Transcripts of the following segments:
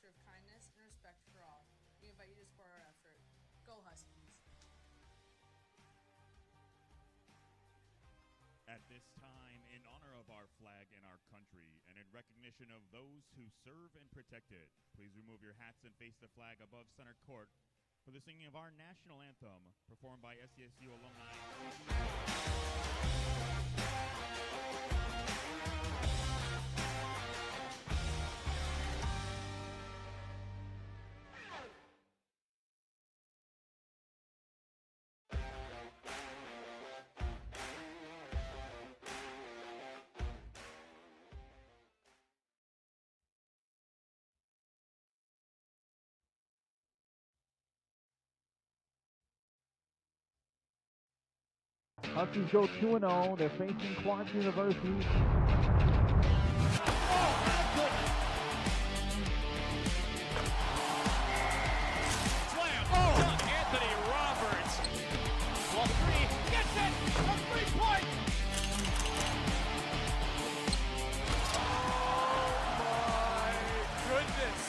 culture of kindness and respect for all. We invite you to support our effort. Go Huskies! At this time, in honor of our flag and our country, and in recognition of those who serve and protect it, please remove your hats and face the flag above center court for the singing of our national anthem, performed by SCSU alumni. Huskies go 2-0. They're facing Clark University. Slam! Oh! Anthony Roberts! Well, three, gets it! A 3-point! Oh my goodness!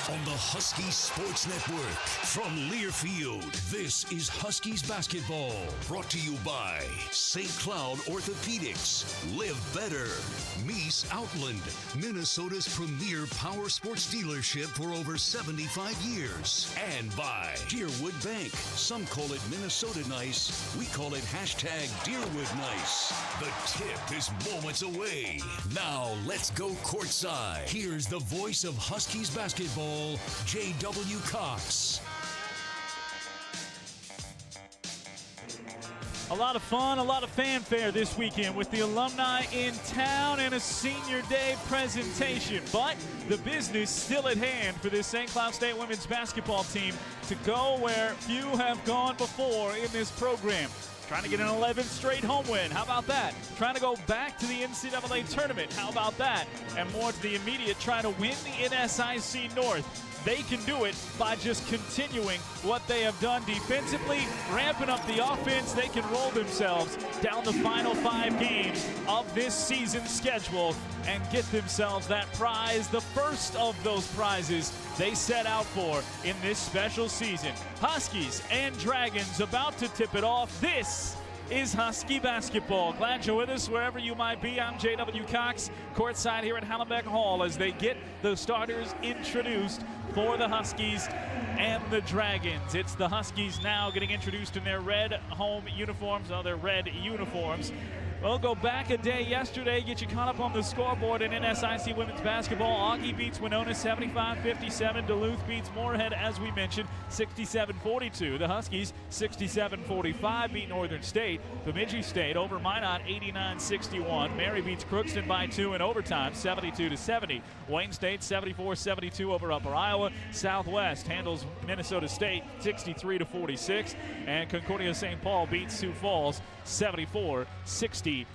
On the Huskies Sports Network from Learfield, this is Huskies basketball, brought to you by St. Cloud Orthopedics. Live better. Mies Outland, Minnesota's premier power sports dealership for over 75 years. And by Deerwood Bank. Some call it Minnesota nice. We call it #Deerwood nice. The tip is moments away. Now let's go courtside. Here's the voice of Huskies basketball, J.W. Cox. A lot of fun, a lot of fanfare this weekend with the alumni in town and a senior day presentation. But the business still at hand for this St. Cloud State women's basketball team to go where few have gone before in this program. Trying to get an 11th straight home win. How about that? Trying to go back to the NCAA tournament. How about that? And more to the immediate, trying to win the NSIC North. They can do it by just continuing what they have done defensively, ramping up the offense. They can roll themselves down the final 5 games of this season's schedule and get themselves that prize, the first of those prizes they set out for in this special season. Huskies and Dragons about to tip it off. This is Husky basketball. Glad you're with us wherever you might be. I'm J.W. Cox, courtside here at Hallenbeck Hall as they get the starters introduced for the Huskies and the Dragons. It's the Huskies now getting introduced in their red home uniforms, their red uniforms. We'll go back a day yesterday, get you caught up on the scoreboard in NSIC women's basketball. Augie beats Winona 75-57. Duluth beats Moorhead, as we mentioned, 67-42. The Huskies 67-45 beat Northern State. Bemidji State over Minot 89-61. Mary beats Crookston by 2 in overtime, 72-70. Wayne State 74-72 over Upper Iowa. Southwest handles Minnesota State 63-46. And Concordia St. Paul beats Sioux Falls 74-65.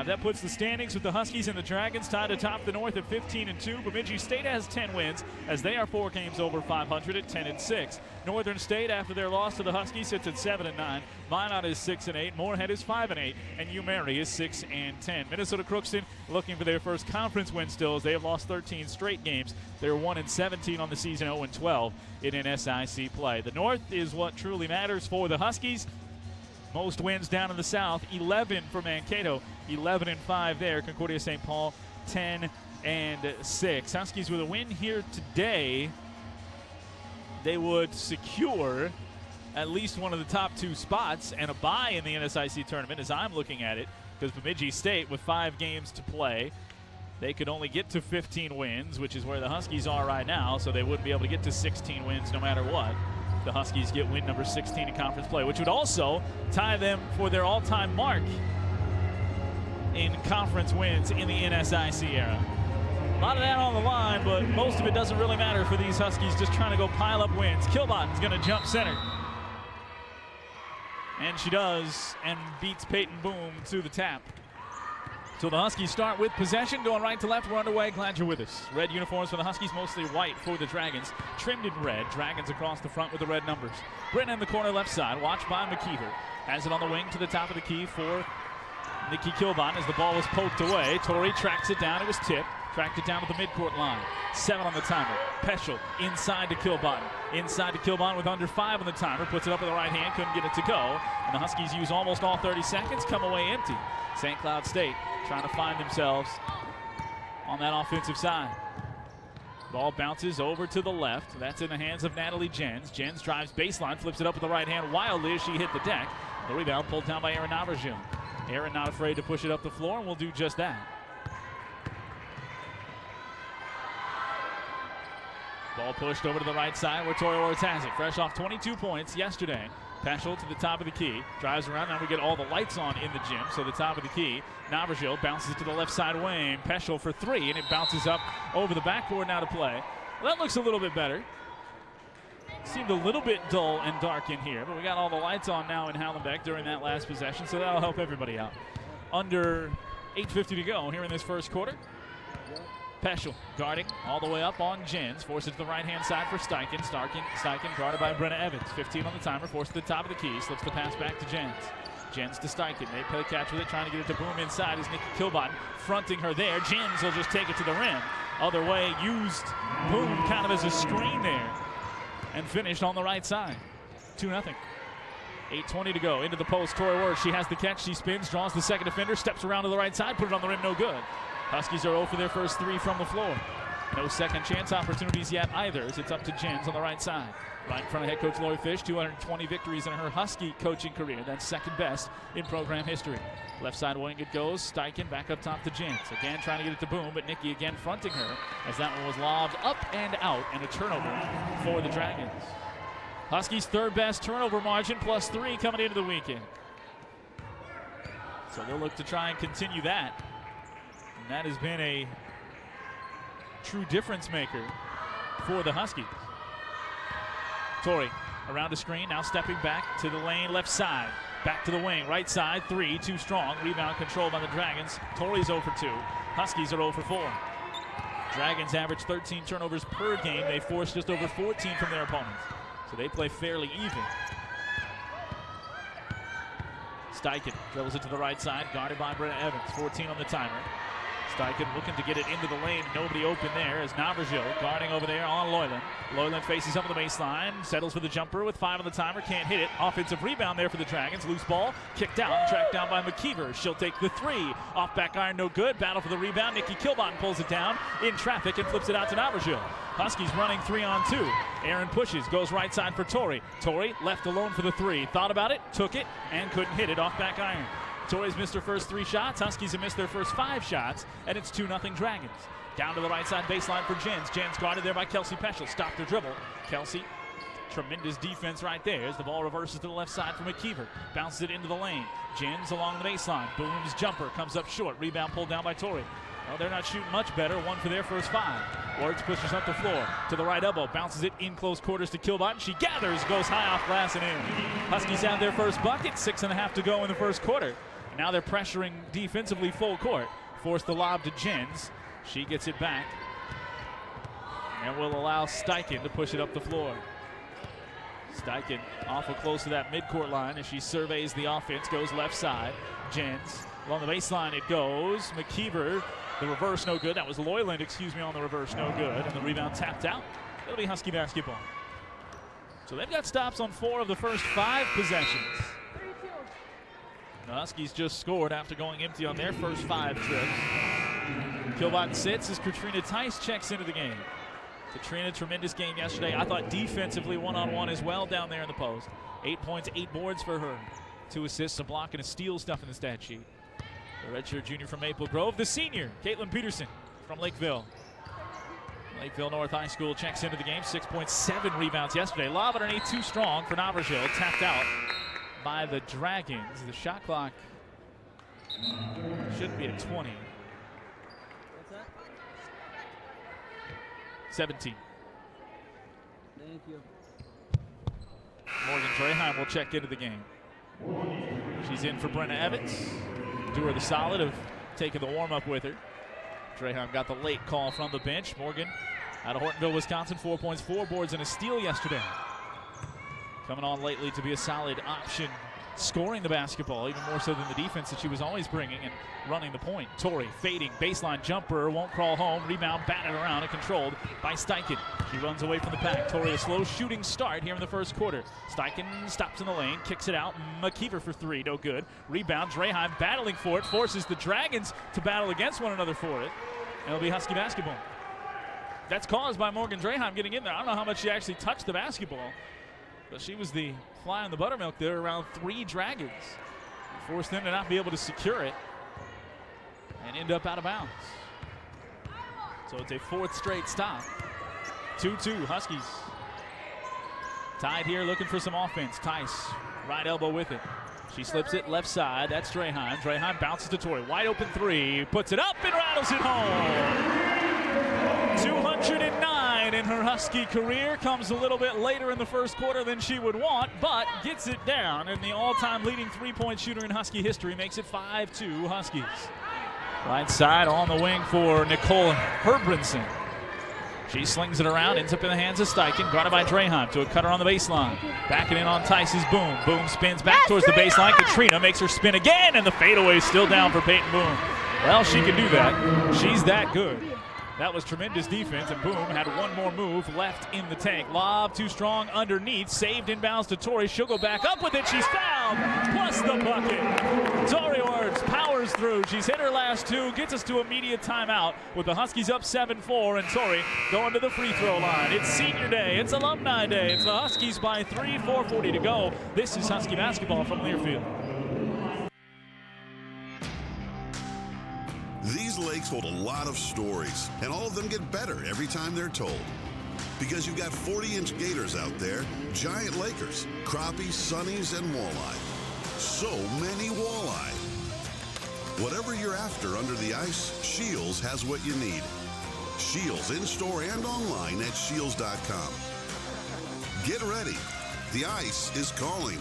That puts the standings with the Huskies and the Dragons tied atop the North at 15-2. Bemidji State has 10 wins as they are 4 games over 500 at 10-6. Northern State, after their loss to the Huskies, sits at 7-9. Minot is 6-8. Moorhead is 5-8, and UMary is 6-10. Minnesota Crookston looking for their first conference win still as they have lost 13 straight games. They're 1-17 on the season, 0-12 in NSIC play. The North is what truly matters for the Huskies. Most wins down in the South, 11 for Mankato, 11-5 there. Concordia St. Paul, 10-6. Huskies with a win here today, they would secure at least one of the top 2 spots and a bye in the NSIC tournament as I'm looking at it, because Bemidji State with 5 games to play, they could only get to 15 wins, which is where the Huskies are right now, so they wouldn't be able to get to 16 wins no matter what. The Huskies get win number 16 in conference play, which would also tie them for their all-time mark in conference wins in the NSIC era. A lot of that on the line, but most of it doesn't really matter for these Huskies, just trying to go pile up wins. Kilbot's going to jump center. And she does, and beats Peyton Boom to the tap. So the Huskies start with possession, going right to left. We're underway. Glad you're with us. Red uniforms for the Huskies, mostly white for the Dragons. Trimmed in red. Dragons across the front with the red numbers. Britton in the corner left side. Watched by McKeever. Has it on the wing to the top of the key for Nikki Kilbon as the ball was poked away. Torrey tracks it down. It was tipped. Tracked it down to the midcourt line. 7 on the timer. Peschel inside to Kilbon. Inside to Kilbon with under 5 on the timer. Puts it up with the right hand. Couldn't get it to go. And the Huskies use almost all 30 seconds. Come away empty. St. Cloud State trying to find themselves on that offensive side. Ball bounces over to the left. That's in the hands of Natalie Jens. Jens drives baseline, flips it up with the right hand wildly as she hit the deck. The rebound pulled down by Erin Navarjil. Erin not afraid to push it up the floor and will do just that. Ball pushed over to the right side where Tori Orts has it. Fresh off 22 points yesterday. Peschel to the top of the key. Drives around. Now we get all the lights on in the gym. So the top of the key. Navarjil bounces it to the left side wing. Peschel for 3, and it bounces up over the backboard now to play. Well, that looks a little bit better. Seemed a little bit dull and dark in here, but we got all the lights on now in Hallenbeck during that last possession, so that'll help everybody out. Under 8:50 to go here in this first quarter. Peschel guarding all the way up on Jens. Forces it to the right-hand side for Steichen. Steichen guarded by Brenna Evans. 15 on the timer. Forced to the top of the key. Slips the pass back to Jens. Jens to Steichen. They play catch with it. Trying to get it to Boom inside is Nikki Kilbon. Fronting her there. Jens will just take it to the rim. Other way used Boom kind of as a screen there. And finished on the right side. 2-0. 8:20 to go. Into the post. Tori Ward. She has the catch. She spins. Draws the second defender. Steps around to the right side. Put it on the rim. No good. Huskies are 0 for their first 3 from the floor. No second chance opportunities yet either, as it's up to Jens on the right side. Right in front of head coach Lori Fish, 220 victories in her Husky coaching career. That's second best in program history. Left side wing it goes. Steichen back up top to Jens. Again trying to get it to Boom, but Nikki again fronting her as that one was lobbed up and out, and a turnover for the Dragons. Huskies' third best turnover margin, +3 coming into the weekend. So they'll look to try and continue that. And that has been a true difference maker for the Huskies. Torrey around the screen, now stepping back to the lane left side. Back to the wing, right side, 3, too strong. Rebound controlled by the Dragons. Torrey's 0 for 2. Huskies are 0 for 4. Dragons average 13 turnovers per game. They force just over 14 from their opponents. So they play fairly even. Steichen dribbles it to the right side, guarded by Brenna Evans. 14 on the timer. Steichen looking to get it into the lane. Nobody open there as Navarjil guarding over there on Loyland. Loyland faces up on the baseline, settles for the jumper with 5 on the timer, can't hit it. Offensive rebound there for the Dragons. Loose ball, kicked out, tracked down by McKeever. She'll take the 3. Off back iron, no good. Battle for the rebound. Nikki Kilbon pulls it down in traffic and flips it out to Navarjil. Huskies running 3-on-2. Aaron pushes, goes right side for Torrey. Torrey left alone for the 3. Thought about it, took it, and couldn't hit it. Off back iron. Torrey's missed her first 3 shots. Huskies have missed their first 5 shots, and it's 2-0 Dragons. Down to the right side baseline for Jens. Jens guarded there by Kelsey Peschel. Stopped her dribble. Kelsey, tremendous defense right there as the ball reverses to the left side for McKeever. Bounces it into the lane. Jens along the baseline. Boom's jumper comes up short. Rebound pulled down by Torrey. Well, they're not shooting much better. 1 for their first 5. Wards pushes up the floor to the right elbow. Bounces it in close quarters to Kilbon. She gathers, goes high off glass and in. Huskies have their first bucket. 6.5 to go in the first quarter. Now they're pressuring defensively full court. Force the lob to Jens. She gets it back. And will allow Steichen to push it up the floor. Steichen awful close to that midcourt line as she surveys the offense. Goes left side. Jens along the baseline it goes. McKeever, the reverse no good. That was Loyland, on the reverse no good. And the rebound tapped out. It'll be Husky basketball. So they've got stops on 4 of the first 5 possessions. The Huskies just scored after going empty on their first 5 trips. Kilbon sits as Katrina Tice checks into the game. Katrina, tremendous game yesterday. I thought defensively one-on-one as well down there in the post. 8 points, 8 boards for her. 2 assists, a block, and a steal stuff in the stat sheet. The redshirt junior from Maple Grove. The senior, Caitlin Peterson from Lakeville. Lakeville North High School checks into the game. 6.7 rebounds yesterday. Lob underneath, too strong for Navarjil. Tapped out by the Dragons. The shot clock shouldn't be at 20. What's that? 17. Thank you. Morgan Draheim will check into the game. She's in for Brenna Evans. Do her the solid of taking the warm-up with her. Draheim got the late call from the bench. Morgan out of Hortonville, Wisconsin, 4 points, 4 boards, and a steal yesterday. Coming on lately to be a solid option, scoring the basketball, even more so than the defense that she was always bringing and running the point. Torrey fading, baseline jumper, won't crawl home, rebound batted around and controlled by Steichen. She runs away from the pack. Torrey, a slow shooting start here in the first quarter. Steichen stops in the lane, kicks it out. McKeever for 3, no good. Rebound, Draheim battling for it, forces the Dragons to battle against one another for it. And it'll be Husky basketball. That's caused by Morgan Draheim getting in there. I don't know how much she actually touched the basketball, but she was the fly on the buttermilk there around 3 Dragons. Forced them to not be able to secure it and end up out of bounds. So it's a 4th straight stop. 2-2 Huskies. Tied here, looking for some offense. Tice, right elbow with it. She slips it left side. That's Draheim. Draheim bounces to Torrey. Wide open 3. Puts it up and rattles it home. 209 in her Husky career. Comes a little bit later in the first quarter than she would want, but gets it down. And the all-time leading 3-point shooter in Husky history makes it 5-2 Huskies. Right side on the wing for Nicole Herbranson. She slings it around, ends up in the hands of Steichen, guarded by Draheim to a cutter on the baseline. Backing in on Tice's Boom. Boom spins back towards the baseline. Katrina makes her spin again, and the fadeaway is still down for Peyton Boom. Well, she can do that. She's that good. That was tremendous defense, and Boom had one more move left in the tank. Lob too strong underneath, saved inbounds to Torrey. She'll go back up with it. She's fouled, plus the bucket. Torrey Wards powers through. She's hit her last 2, gets us to immediate timeout with the Huskies up 7-4, and Torrey going to the free throw line. It's senior day. It's alumni day. It's the Huskies by 3, 4:40 to go. This is Husky basketball from Learfield. These lakes hold a lot of stories, and all of them get better every time they're told. Because you've got 40-inch gators out there, giant Lakers, crappies, sunnies, and walleye. So many walleye. Whatever you're after under the ice, Shields has what you need. Shields in-store and online at shields.com. Get ready. The ice is calling.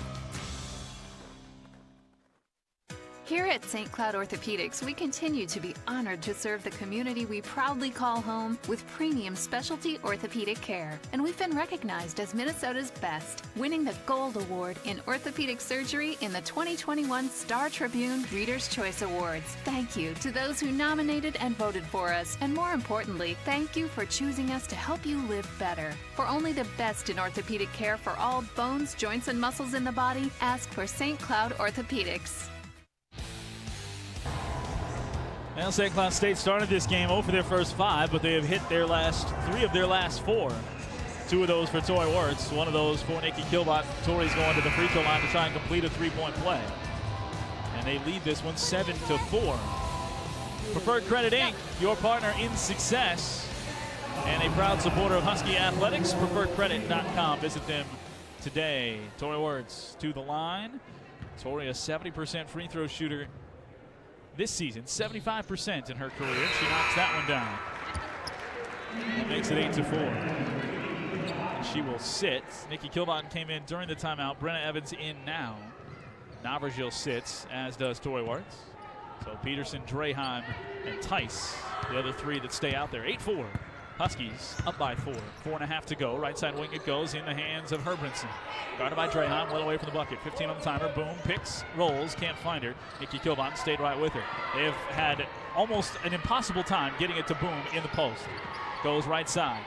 Here at St. Cloud Orthopedics, we continue to be honored to serve the community we proudly call home with premium specialty orthopedic care. And we've been recognized as Minnesota's best, winning the Gold Award in Orthopedic Surgery in the 2021 Star Tribune Reader's Choice Awards. Thank you to those who nominated and voted for us. And more importantly, thank you for choosing us to help you live better. For only the best in orthopedic care for all bones, joints, and muscles in the body, ask for St. Cloud Orthopedics. Well, St. Cloud State started this game 0 for their first 5, but they have hit their last 3 of their last 4. 2 of those for Torrey Wirtz, 1 of those for Nikki Kilbot. Torrey's going to the free throw line to try and complete a 3-point play. And they lead this one 7-4. Preferred Credit Inc., your partner in success, and a proud supporter of Husky Athletics. PreferredCredit.com. Visit them today. Torrey Wirtz to the line. Torrey, a 70% free throw shooter this season, 75% in her career. She knocks that one down. That makes it 8-4. And she will sit. Nikki Kilbot came in during the timeout. Brenna Evans in now. Navarjil sits, as does Torrey Wirtz. So Peterson, Draheim, and Tice, the other 3 that stay out there. 8-4. Huskies up by 4. 4.5 to go. Right side wing it goes in the hands of Herbranson. Guarded by Draheim, well away from the bucket. 15 on the timer. Boom, picks, rolls, can't find her. Nikki Kilbot stayed right with her. They have had almost an impossible time getting it to Boom in the post. Goes right side.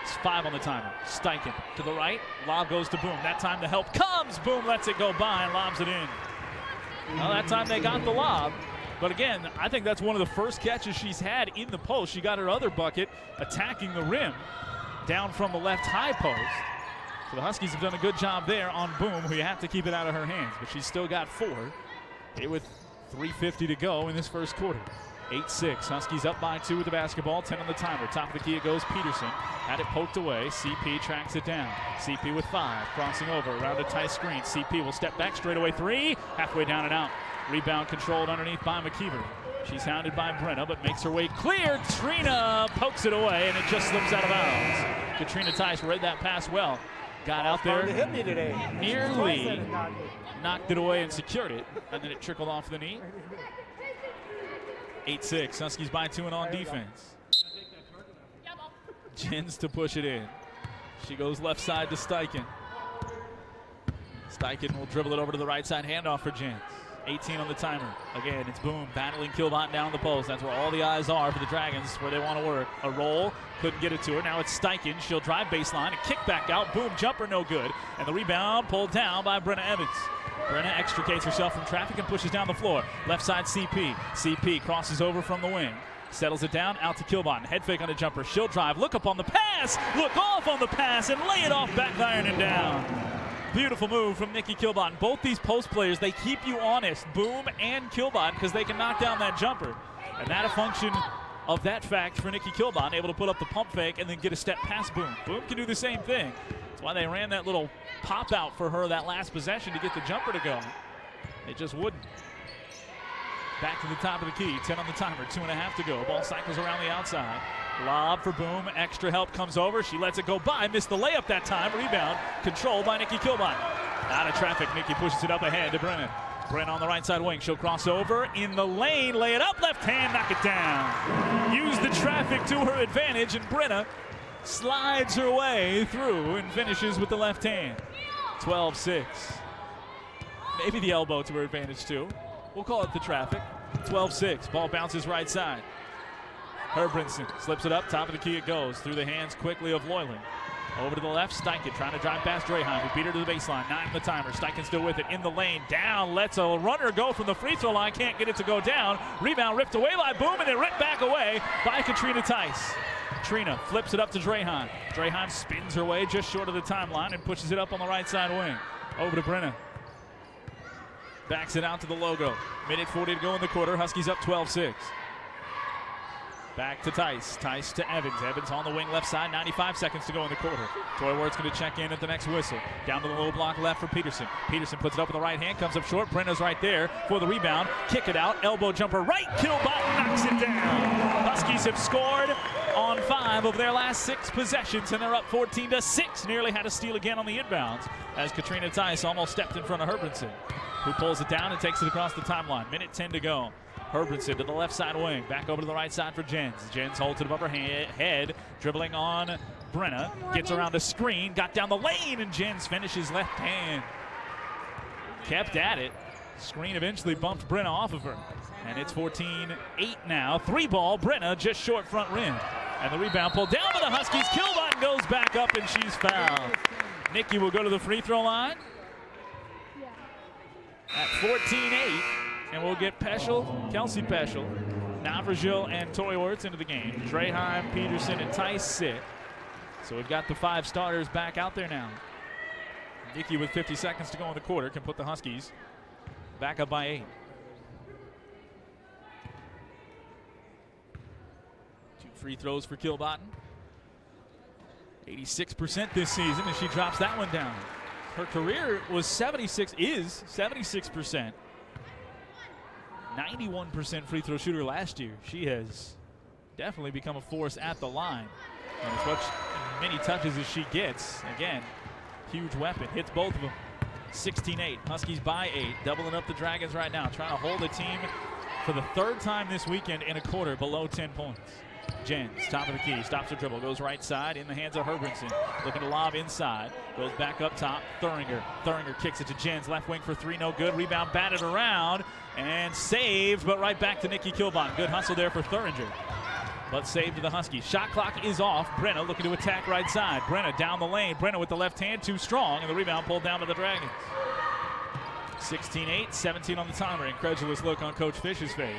It's 5 on the timer. Steichen to the right. Lob goes to Boom. That time the help comes. Boom lets it go by and lobs it in. Well, that time they got the lob. But again, I think that's one of the first catches she's had in the post. She got her other bucket attacking the rim down from the left high post. So the Huskies have done a good job there on Boom, who you have to keep it out of her hands. But she's still got 4. Here with 3:50 to go in this first quarter. 8-6. Huskies up by 2 with the basketball. 10 on the timer. Top of the key it goes Peterson. Had it poked away. CP tracks it down. CP with 5. Crossing over around a tight screen. CP will step back straight away 3. Halfway down and out. Rebound controlled underneath by McKeever. She's hounded by Brenna, but makes her way clear. Trina pokes it away, and it just slips out of bounds. Katrina Tice read that pass well. Got out there, nearly knocked it away and secured it, and then it trickled off the knee. 8-6. Huskies by 2 and on defense. Jens to push it in. She goes left side to Steichen. Steichen will dribble it over to the right side. Handoff for Jens. 18 on the timer. Again, it's Boom battling Kilbot down the post. That's where all the eyes are for the Dragons, where they want to work. A roll, couldn't get it to her. Now it's Steichen. She'll drive baseline. A kick back out. Boom, jumper, no good. And the rebound pulled down by Brenna Evans. Brenna extricates herself from traffic and pushes down the floor. Left side CP. CP crosses over from the wing. Settles it down, out to Kilbot. Head fake on a jumper. She'll drive. Look up on the pass. Look off on the pass and lay it off, back iron and down. Beautiful move from Nikki Kilbot. Both these post players, they keep you honest, Boom and Kilbot, because they can knock down that jumper. And that a function of that fact for Nikki Kilbot, able to put up the pump fake and then get a step past Boom. Boom can do the same thing. That's why they ran that little pop out for her that last possession to get the jumper to go. They just wouldn't. Back to the top of the key, 10 on the timer, 2.5 to go. Ball cycles around the outside. Lob for Boom, extra help comes over. She lets it go by, missed the layup that time. Rebound controlled by Nikki Kilbot. Out of traffic, Nikki pushes it up ahead to Brenna. Brenna on the right side wing, she'll cross over in the lane, lay it up, left hand, knock it down. Use the traffic to her advantage, and Brenna slides her way through and finishes with the left hand. 12-6. Maybe the elbow to her advantage too. We'll call it the traffic. 12-6. Ball bounces right side. Herbrinson slips it up. Top of the key it goes. Through the hands quickly of Loyland. Over to the left. Steichen trying to drive past Draheim, who beat her to the baseline. 9 on the timer. Steichen still with it. In the lane. Down. Lets a runner go from the free throw line. Can't get it to go down. Rebound ripped away by Boom, and then ripped back away by Katrina Tice. Trina flips it up to Draheim. Draheim spins her way just short of the timeline and pushes it up on the right side wing. Over to Brenna. Backs it out to the logo. Minute 40 to go in the quarter. Huskies up 12-6. Back to Tice. Tice to Evans. Evans on the wing left side. 95 seconds to go in the quarter. Toiworth's going to check in at the next whistle. Down to the low block left for Peterson. Peterson puts it up with the right hand. Comes up short. Brenna's right there for the rebound. Kick it out. Elbow jumper right. Kilbot knocks it down. Huskies have scored on 5 of their last 6 possessions, and they're up 14-6. Nearly had a steal again on the inbounds as Katrina Tice almost stepped in front of Herbrinson, who pulls it down and takes it across the timeline. Minute 10 to go. Herbrinson to the left side wing. Back over to the right side for Jens. Jens holds it above her head. Dribbling on Brenna. Gets around a screen. Got down the lane, and Jens finishes left hand. Kept at it. Screen eventually bumped Brenna off of her. And it's 14-8 now. 3-ball. Brenna just short front rim. And the rebound pulled down by the Huskies. Kilbot goes back up, and she's fouled. Nikki will go to the free throw line at 14-8, and we'll get Peschel, Kelsey Peschel, Navratil, and Toiworth into the game. Draheim, Peterson, and Tice sit. So we've got the 5 starters back out there now. Nikki, with 50 seconds to go in the quarter, can put the Huskies back up by 8. 2 free throws for Kilbot. 86% this season, and she drops that one down. Her career was 76%. 91% free throw shooter last year. She has definitely become a force at the line. And as many touches as she gets, again, huge weapon. Hits both of them. 16-8. Huskies by 8. Doubling up the Dragons right now. Trying to hold a team for the 3rd time this weekend in a quarter below 10 points. Jens, top of the key, stops her dribble, goes right side in the hands of Herbrinson. Looking to lob inside, goes back up top. Thuringer kicks it to Jens, left wing for 3, no good. Rebound batted around and saved, but right back to Nikki Kilbot. Good hustle there for Thuringer, but saved to the Huskies. Shot clock is off. Brenna looking to attack right side. Brenna down the lane. Brenna with the left hand, too strong, and the rebound pulled down by the Dragons. 16-8, 17 on the timer. Incredulous look on Coach Fish's face.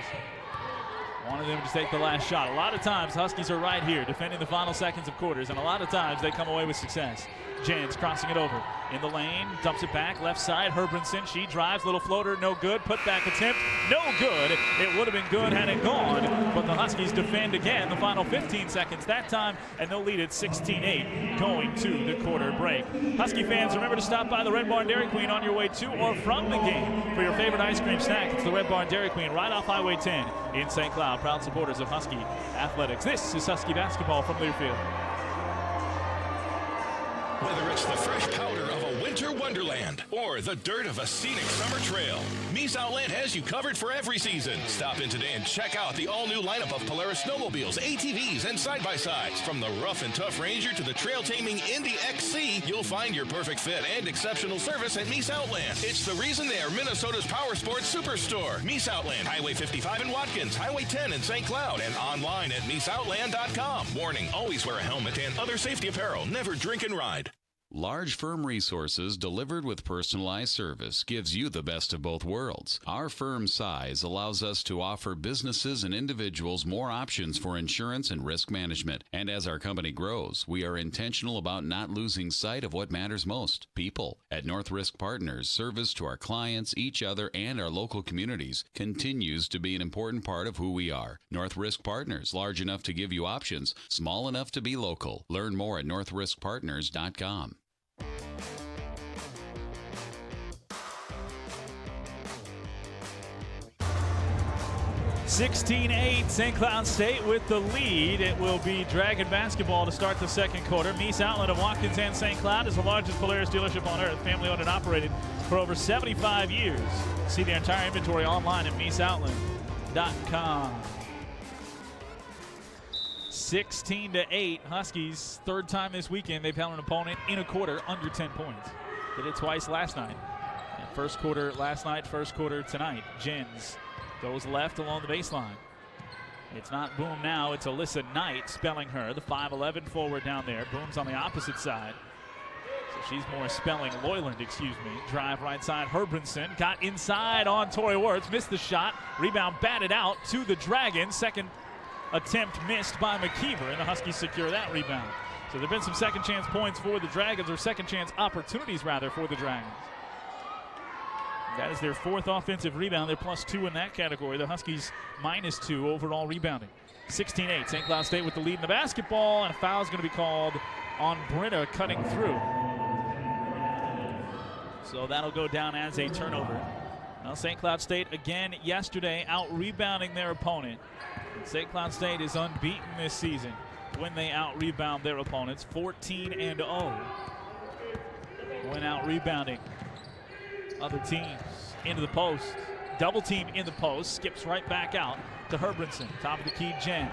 Wanted them to take the last shot. A lot of times, Huskies are right here defending the final seconds of quarters, and a lot of times they come away with success. Jens crossing it over in the lane, dumps it back, left side. Herbrinson, she drives, little floater, no good. Put back attempt, no good. It would have been good had it gone, but the Huskies defend again the final 15 seconds that time, and they'll lead it 16-8 going to the quarter break. Husky fans, remember to stop by the Red Barn Dairy Queen on your way to or from the game for your favorite ice cream snack. It's the Red Barn Dairy Queen right off Highway 10 in St. Cloud, proud supporters of Husky athletics. This is Husky basketball from Learfield. Whether it's the fresh powder of a winter wonderland or the dirt of a scenic summer trail, Mies Outland has you covered for every season. Stop in today and check out the all-new lineup of Polaris snowmobiles, ATVs, and side-by-sides. From the rough and tough Ranger to the trail-taming Indy XC, you'll find your perfect fit and exceptional service at Mies Outland. It's the reason they are Minnesota's power sports superstore. Mies Outland, Highway 55 in Watkins, Highway 10 in St. Cloud, and online at MiesOutland.com. Warning, always wear a helmet and other safety apparel. Never drink and ride. Large firm resources delivered with personalized service gives you the best of both worlds. Our firm size allows us to offer businesses and individuals more options for insurance and risk management. And as our company grows, we are intentional about not losing sight of what matters most, people. At North Risk Partners, service to our clients, each other, and our local communities continues to be an important part of who we are. North Risk Partners, large enough to give you options, small enough to be local. Learn more at northriskpartners.com. 16-8, St. Cloud State with the lead. It will be Dragon basketball to start the second quarter. Mies Outland of Watkins and St. Cloud is the largest Polaris dealership on earth, family owned and operated for over 75 years. See their entire inventory online at MiesOutland.com. 16-8, Huskies, third time this weekend they've held an opponent in a quarter under 10 points. Did it twice last night. First quarter last night, first quarter tonight. Jens goes left along the baseline. It's not Boom now, it's Alyssa Knight spelling her, the 5'11 forward down there. Boom's on the opposite side. So she's more spelling Loyland, excuse me. Drive right side, Herbranson got inside on Tori Wirtz, missed the shot. Rebound batted out to the Dragons. Second attempt missed by McKeever, and the Huskies secure that rebound. So there have been some second chance points for the Dragons, or second chance opportunities rather for the Dragons. That is their fourth offensive rebound. They're +2 in that category. The Huskies -2 overall rebounding. 16-8, St. Cloud State with the lead in the basketball, and a foul is going to be called on Brenna cutting through. So that'll go down as a turnover. Now St. Cloud State again yesterday out-rebounding their opponent. St. Cloud State is unbeaten this season when they out-rebound their opponents, 14-0 when out-rebounding other teams. Into the post, double team in the post, skips right back out to Herbranson. Top of the key, Jens.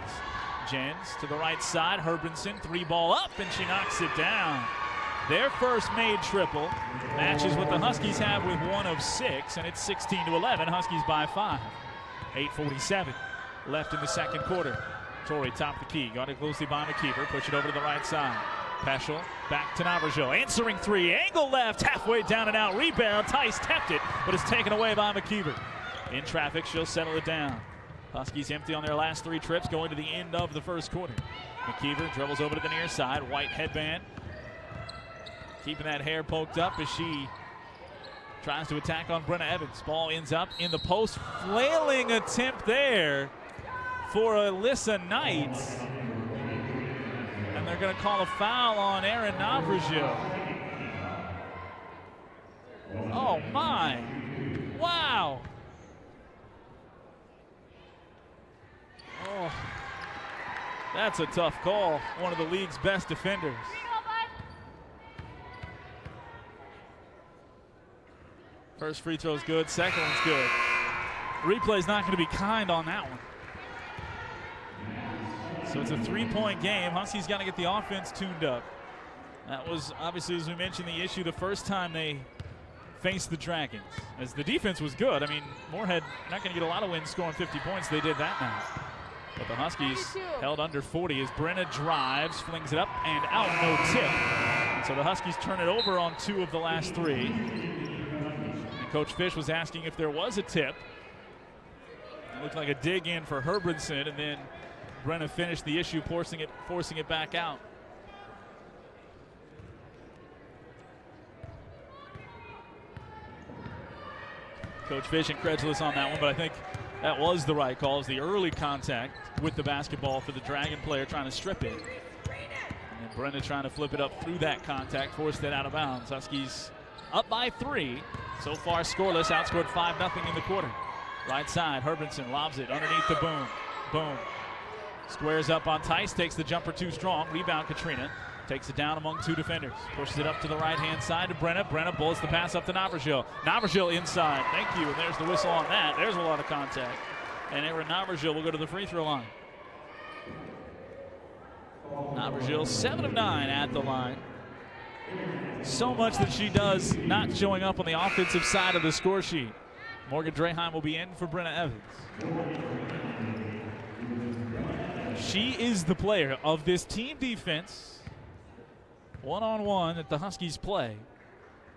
Jens to the right side, Herbranson, 3-ball up, and she knocks it down. Their first made triple matches what the Huskies have with 1 of 6, and it's 16-11, Huskies by 5. 8:47 left in the second quarter. Tori top of the key, got it closely by McKeever, push it over to the right side. Peschel back to Navajo, answering three, angle left, halfway down and out, rebound. Tice tapped it, but it's taken away by McKeever. In traffic, she'll settle it down. Huskies empty on their last 3 trips, going to the end of the first quarter. McKeever dribbles over to the near side, white headband. Keeping that hair poked up as she tries to attack on Brenna Evans. Ball ends up in the post, flailing attempt there for Alyssa Knight. And they're going to call a foul on Erin Navrajo. Oh my, wow. Oh, that's a tough call. One of the league's best defenders. First free throw's good, second one's good. Replay's not going to be kind on that one. So it's a 3-point game. Huskies got to get the offense tuned up. That was obviously, as we mentioned, the issue the first time they faced the Dragons. As the defense was good. I mean, Moorhead not going to get a lot of wins scoring 50 points. They did that now. But the Huskies held under 40 as Brenna drives, flings it up and out, no tip. So the Huskies turn it over on 2 of the last 3. And Coach Fish was asking if there was a tip. It looked like a dig in for Herbranson, and then Brenna finished the issue, forcing it back out. Coach Fish incredulous on that one, but I think that was the right call. It was the early contact with the basketball for the Dragon player trying to strip it. And then Brenna trying to flip it up through that contact, forced it out of bounds. Huskies up by 3. So far scoreless, outscored 5-0 in the quarter. Right side, Herbranson lobs it underneath the Boom. Boom. Squares up on Tice, takes the jumper too strong. Rebound, Katrina. Takes it down among 2 defenders. Pushes it up to the right-hand side to Brenna. Brenna bullets the pass up to Navarjil. Navarjil inside. Thank you. And there's the whistle on that. There's a lot of contact. And Erin Navarjil will go to the free throw line. Navarjil 7 of 9 at the line. So much that she does not showing up on the offensive side of the score sheet. Morgan Draheim will be in for Brenna Evans. She is the player of this team defense. One-on-one that the Huskies play.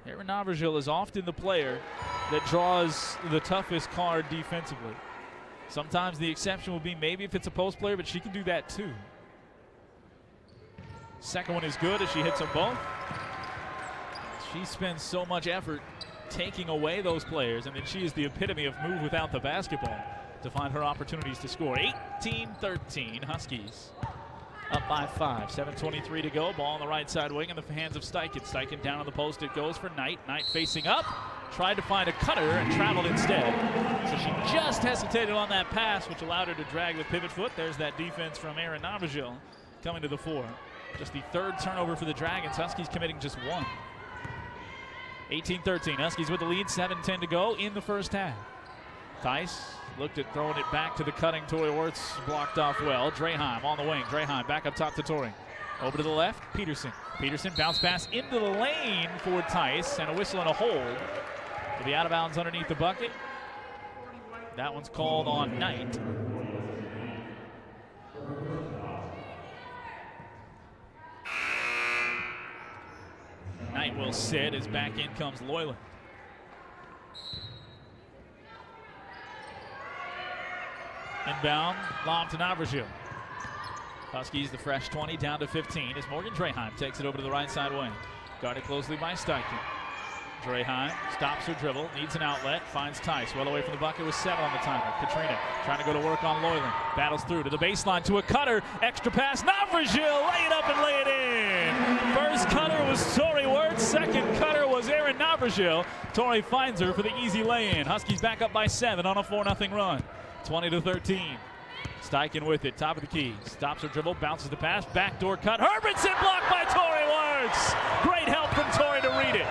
Erin Navarjil is often the player that draws the toughest card defensively. Sometimes the exception will be maybe if it's a post player, but she can do that too. Second one is good as she hits them both. She spends so much effort taking away those players, and then she is the epitome of move without the basketball to find her opportunities to score. 18-13, Huskies up by 5. 7:23 to go. Ball on the right side wing in the hands of Steichen. Steichen down on the post. It goes for Knight. Knight facing up. Tried to find a cutter and traveled instead. So she just hesitated on that pass, which allowed her to drag the pivot foot. There's that defense from Erin Navarjil coming to the fore. Just the 3rd turnover for the Dragons. Huskies committing just 1. 18-13. Huskies with the lead. 7:10 to go in the first half. Theis looked at throwing it back to the cutting Tori Wirtz, blocked off well. Draheim on the wing. Draheim back up top to Tori. Over to the left, Peterson. Peterson bounce pass into the lane for Theis, and a whistle and a hold. To be out of bounds underneath the bucket. That one's called on Knight. Knight will sit as back in comes Loyland. Inbound, lob to Navarjil. Huskies, the fresh 20, down to 15 as Morgan Draheim takes it over to the right side wing. Guarded closely by Steichen. Draheim stops her dribble, needs an outlet, finds Theis. Well away from the bucket with 7 on the timer. Katrina trying to go to work on Loyland. Battles through to the baseline to a cutter. Extra pass, Navarjil, lay it up and lay it in. First cutter was Tori Wirtz. Second cutter was Erin Navarjil. Tori finds her for the easy lay-in. Huskies back up by 7 on a 4-0 run. 20-13. Steichen with it, top of the key. Stops her dribble, bounces the pass, backdoor cut. Hermanson blocked by Tori Wirtz. Great help from Tori to read it.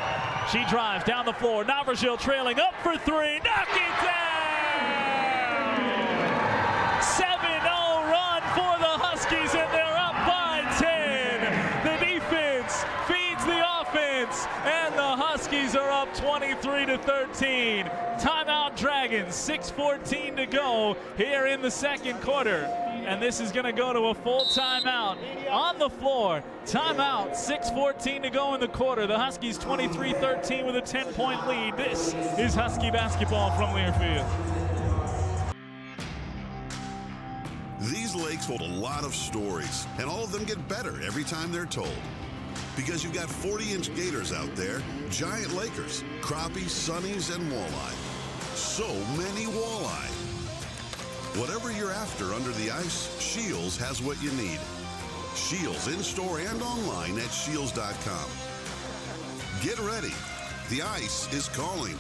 She drives down the floor. Navarjil trailing up for 3. Knock it down! 7-0 run for the Huskies, and they're up by 10. The defense feeds the offense, and the Huskies are up 23-13. Timeout Dragons, 6:14 to go here in the second quarter. And this is going to go to a full timeout on the floor. Timeout, 6:14 to go in the quarter. The Huskies 23-13 with a 10-point lead. This is Husky basketball from Learfield. These lakes hold a lot of stories, and all of them get better every time they're told. Because you've got 40-inch gators out there, giant lakers, crappies, sunnies, and walleye. So many walleye. Whatever you're after under the ice, Shields has what you need. Shields in-store and online at shields.com. Get ready. The ice is calling.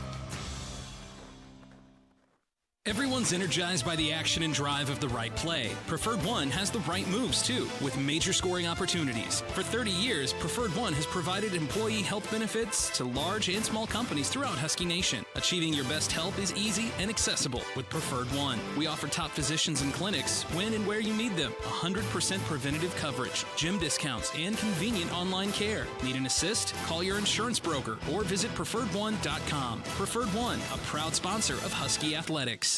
Everyone's energized by the action and drive of the right play. Preferred One has the right moves, too, with major scoring opportunities. For 30 years, Preferred One has provided employee health benefits to large and small companies throughout Husky Nation. Achieving your best health is easy and accessible with Preferred One. We offer top physicians and clinics when and where you need them. 100% preventative coverage, gym discounts, and convenient online care. Need an assist? Call your insurance broker or visit preferredone.com. Preferred One, a proud sponsor of Husky Athletics.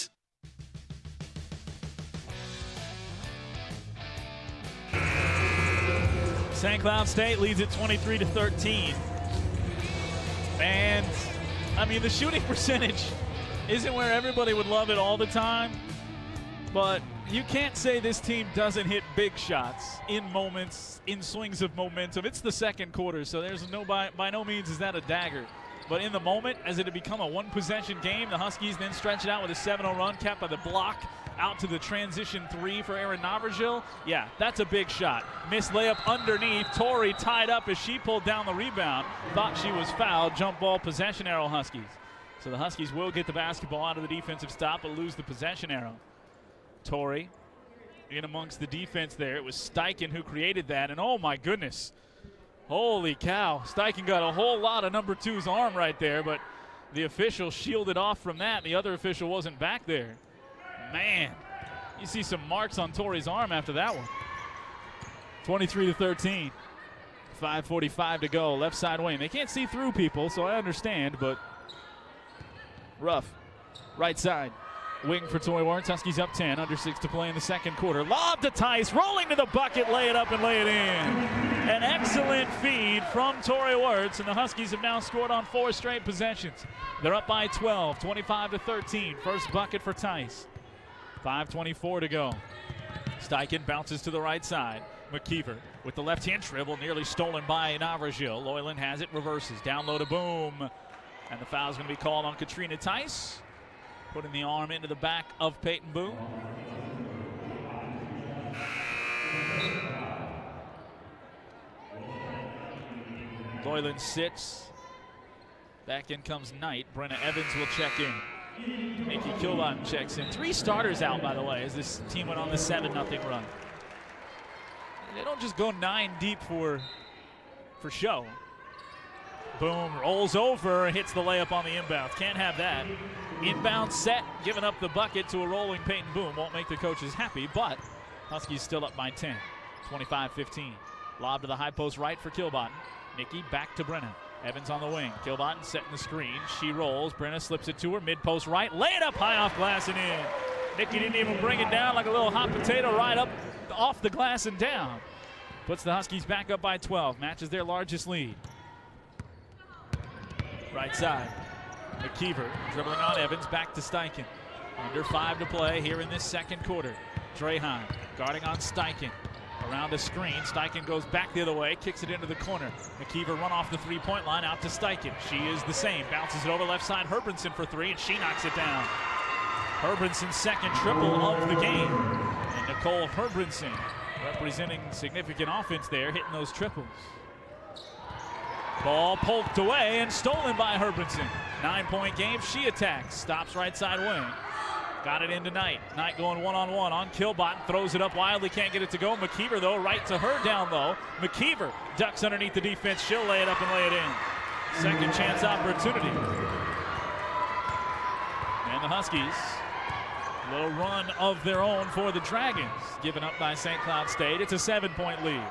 St. Cloud State leads it 23-13. And, I mean, the shooting percentage isn't where everybody would love it all the time, but you can't say this team doesn't hit big shots in moments, in swings of momentum. It's the second quarter, so there's by no means is that a dagger. But in the moment, as it had become a one-possession game, the Huskies then stretch it out with a 7-0 run, capped by the block out to the transition 3 for Erin Navarjil. Yeah, that's a big shot. Missed layup underneath. Tori tied up as she pulled down the rebound. Thought she was fouled. Jump ball, possession arrow, Huskies. So the Huskies will get the basketball out of the defensive stop, but lose the possession arrow. Tori in amongst the defense there. It was Steichen who created that, and oh my goodness. Holy cow. Steichen got a whole lot of number 2's arm right there, but the official shielded off from that. The other official wasn't back there. Man, you see some marks on Torrey's arm after that one. 23-13. 5:45 to go. Left side wing. They can't see through people, so I understand, but rough. Right side. Wing for Torrey Wirtz. Huskies up 10. Under 6 to play in the second quarter. Lob to Tice. Rolling to the bucket. Lay it up and lay it in. An excellent feed from Torrey Wirtz, and the Huskies have now scored on 4 straight possessions. They're up by 12. 25-13. First bucket for Tice. 5:24 to go. Steichen bounces to the right side. McKeever with the left-hand dribble, nearly stolen by Navratil. Loyland has it, reverses. Down low to Boom. And the foul's going to be called on Katrina Tice, putting the arm into the back of Peyton Boom. Loyland sits. Back in comes Knight. Brenna Evans will check in. Nikki Kilbottom checks in. 3 starters out, by the way, as this team went on the 7-0 run. They don't just go 9 deep for show. Boom, rolls over, hits the layup on the inbound. Can't have that. Inbound set, giving up the bucket to a rolling Peyton Boom. Won't make the coaches happy, but Huskies still up by 10. 25-15. Lob to the high post right for Kilbottom. Nikki back to Brenna. Evans on the wing. Kilbottom setting the screen. She rolls. Brenna slips it to her. Mid-post right. Lay it up high off glass and in. Nikki didn't even bring it down like a little hot potato, right up off the glass and down. Puts the Huskies back up by 12. Matches their largest lead. Right side. McKeever dribbling on Evans. Back to Steichen. Under 5 to play here in this second quarter. Draheim guarding on Steichen. Around the screen. Steichen goes back the other way. Kicks it into the corner. McKeever run off the 3-point line out to Steichen. She is the same. Bounces it over left side. Herbranson for 3, and she knocks it down. Herbranson's second triple of the game. And Nicole Herbranson representing significant offense there, hitting those triples. Ball poked away and stolen by Herbranson. 9-point game. She attacks. Stops right side wing. Got it into Knight. Knight going one-on-one on Kilbottom. Throws it up wildly. Can't get it to go. McKeever, though, right to her down low. McKeever ducks underneath the defense. She'll lay it up and lay it in. Second chance opportunity. And the Huskies, a little run of their own for the Dragons. Given up by St. Cloud State. It's a 7-point lead.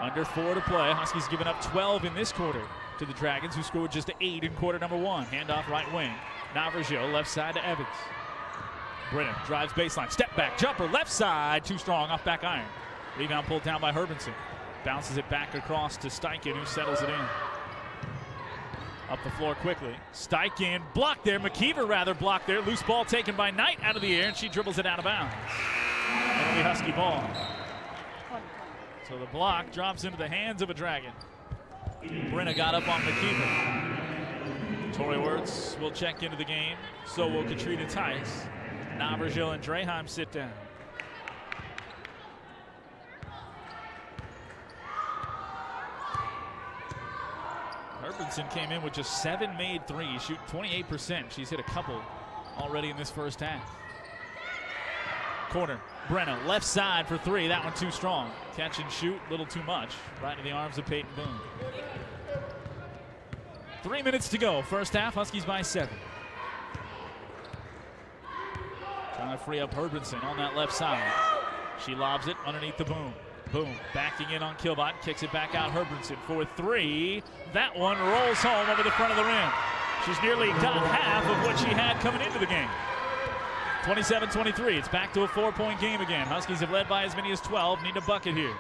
Under 4 to play. Huskies giving up 12 in this quarter to the Dragons, who scored just 8 in quarter number 1. Handoff right wing. Navratil left side to Evans. Brennan drives baseline. Step back. Jumper left side. Too strong off back iron. Rebound pulled down by Herbranson. Bounces it back across to Steichen, who settles it in. Up the floor quickly. Steichen blocked there. McKeever rather blocked there. Loose ball taken by Knight out of the air, and she dribbles it out of bounds. It'll be Husky ball. So the block drops into the hands of a Dragon. Brenna got up on McKeever. Torrey Wirtz will check into the game. So will Katrina Tice. Navratil and Draheim sit down. Herbranson came in with just 7 made threes, shooting 28%. She's hit a couple already in this first half. Corner, Brenna, left side for 3. That one too strong. Catch and shoot, a little too much. Right into the arms of Peyton Boom. 3 minutes to go. First half, Huskies by 7. Trying to free up Herbranson on that left side. She lobs it underneath the Boom. Boom, backing in on Kilbottom, kicks it back out Herbranson for 3. That one rolls home over the front of the rim. She's nearly got half of what she had coming into the game. 27-23, it's back to a 4-point game again. Huskies have led by as many as 12, need a bucket here.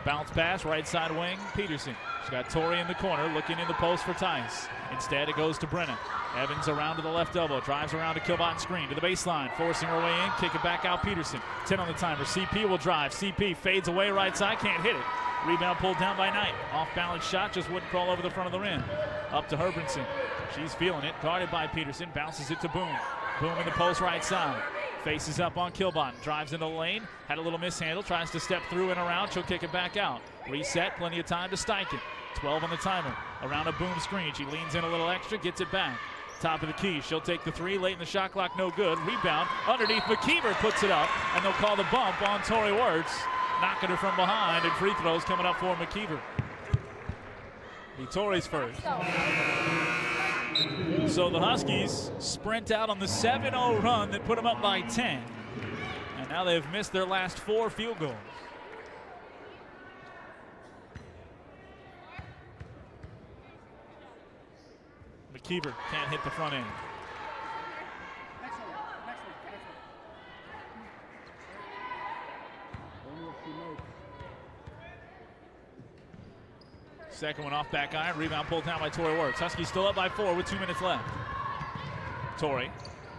Bounce pass, right side wing, Peterson. She's got Torrey in the corner, looking in the post for Tice. Instead, it goes to Brenna. Evans around to the left elbow, drives around to Kilbottom screen, to the baseline, forcing her way in, kick it back out Peterson. 10 on the timer, CP will drive. CP fades away right side, can't hit it. Rebound pulled down by Knight. Off-balance shot, just wouldn't crawl over the front of the rim. Up to Herbranson. She's feeling it, guarded by Peterson, bounces it to Boom. Boom in the post right side. Faces up on Kilbottom, drives into the lane, had a little mishandle, tries to step through and around, she'll kick it back out. Reset, plenty of time to Steichen. 12 on the timer, around a Boom screen. She leans in a little extra, gets it back. Top of the key, she'll take the 3, late in the shot clock, no good. Rebound, underneath, McKeever puts it up, and they'll call the bump on Torrey Wirtz, knocking her from behind, and free throws coming up for McKeever. Be Torrey's first. So the Huskies sprint out on the 7-0 run that put them up by 10. And now they've missed their last 4 field goals. McKeever can't hit the front end. Second one off back iron. Rebound pulled down by Torrey Works. Huskies still up by 4 with 2 minutes left. Torrey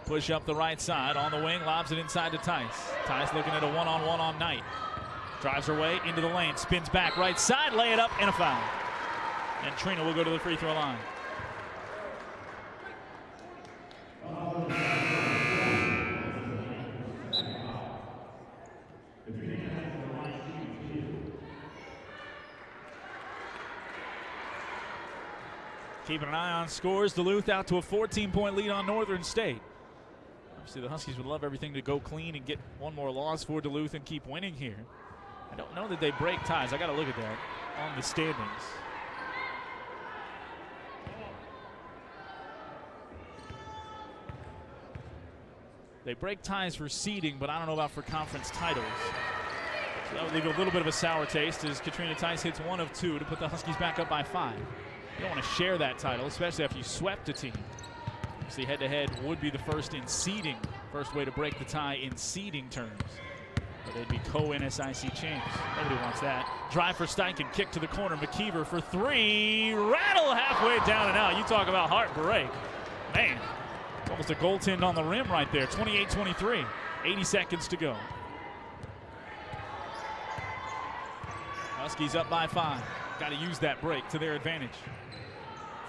push up the right side on the wing. Lobs it inside to Tice. Tice looking at a one-on-one on Knight. Drives her way into the lane. Spins back right side. Lay it up and a foul. And Trina will go to the free throw line. Keeping an eye on scores. Duluth out to a 14-point lead on Northern State. Obviously, the Huskies would love everything to go clean and get one more loss for Duluth and keep winning here. I don't know that they break ties. I got to look at that on the standings. They break ties for seeding, but I don't know about for conference titles. So that would leave a little bit of a sour taste as Katrina Tice hits 1 of 2 to put the Huskies back up by 5. You don't want to share that title, especially after you swept a team. See, head-to-head would be the first in seeding. First way to break the tie in seeding terms. But they'd be co-NSIC champs. Nobody wants that. Drive for Steichen, kick to the corner. McKeever for 3. Rattle halfway down and out. You talk about heartbreak. Man, it's almost a goaltend on the rim right there. 28-23. 80 seconds to go. Huskies up by 5. Got to use that break to their advantage.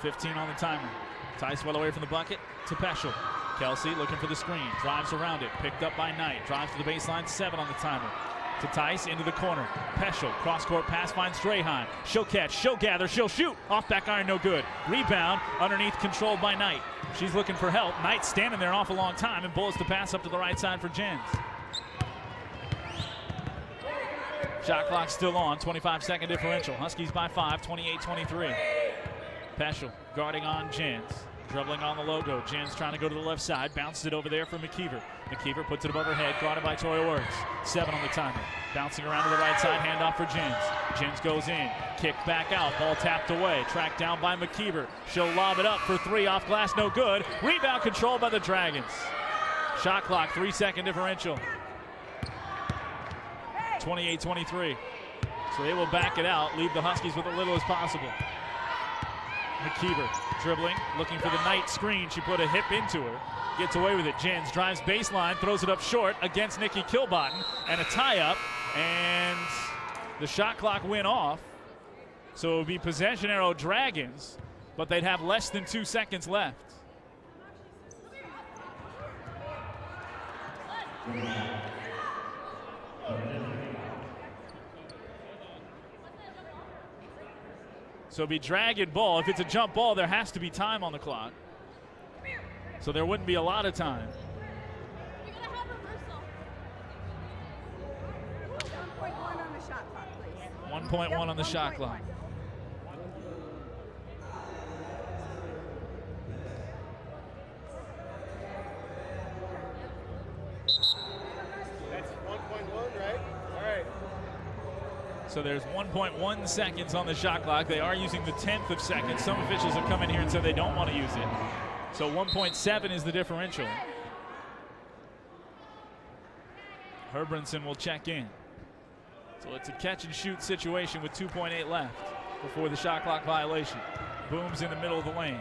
15 on the timer. Tice well away from the bucket to Peschel. Kelsey looking for the screen. Drives around it. Picked up by Knight. Drives to the baseline. 7 on the timer. To Tice into the corner. Peschel. Cross-court pass finds Strahan. She'll catch. She'll gather. She'll shoot. Off back iron. No good. Rebound. Underneath controlled by Knight. She's looking for help. Knight standing there an awful long time and bullets the pass up to the right side for Jens. Shot clock still on. 25-second differential. Huskies by 5. 28-23. Peschel guarding on Jens. Dribbling on the logo. Jens trying to go to the left side. Bounces it over there for McKeever. McKeever puts it above her head. Guarded by Torrey Works. 7 on the timer. Bouncing around to the right side. Handoff for Jens. Jens goes in. Kick back out. Ball tapped away. Tracked down by McKeever. She'll lob it up for 3. Off glass. No good. Rebound controlled by the Dragons. Shot clock. 3-second differential. 28-23. So they will back it out. Leave the Huskies with as little as possible. McKeever dribbling, looking for the Knight screen. She put a hip into her. Gets away with it. Jens drives baseline, throws it up short against Nikki Kilbottom. And a tie-up, and the shot clock went off. So it would be possession arrow Dragons, but they'd have less than 2 seconds left. So it'll be Dragon ball. If it's a jump ball, there has to be time on the clock. So there wouldn't be a lot of time. 1.1 on the shot clock, please. 1.1 on the shot clock. That's 1.1, right? All right. So there's 1.1 seconds on the shot clock. They are using the 10th of seconds. Some officials have come in here and said they don't want to use it. So 1.7 is the differential. Herbranson will check in. So it's a catch and shoot situation with 2.8 left before the shot clock violation. Booms in the middle of the lane.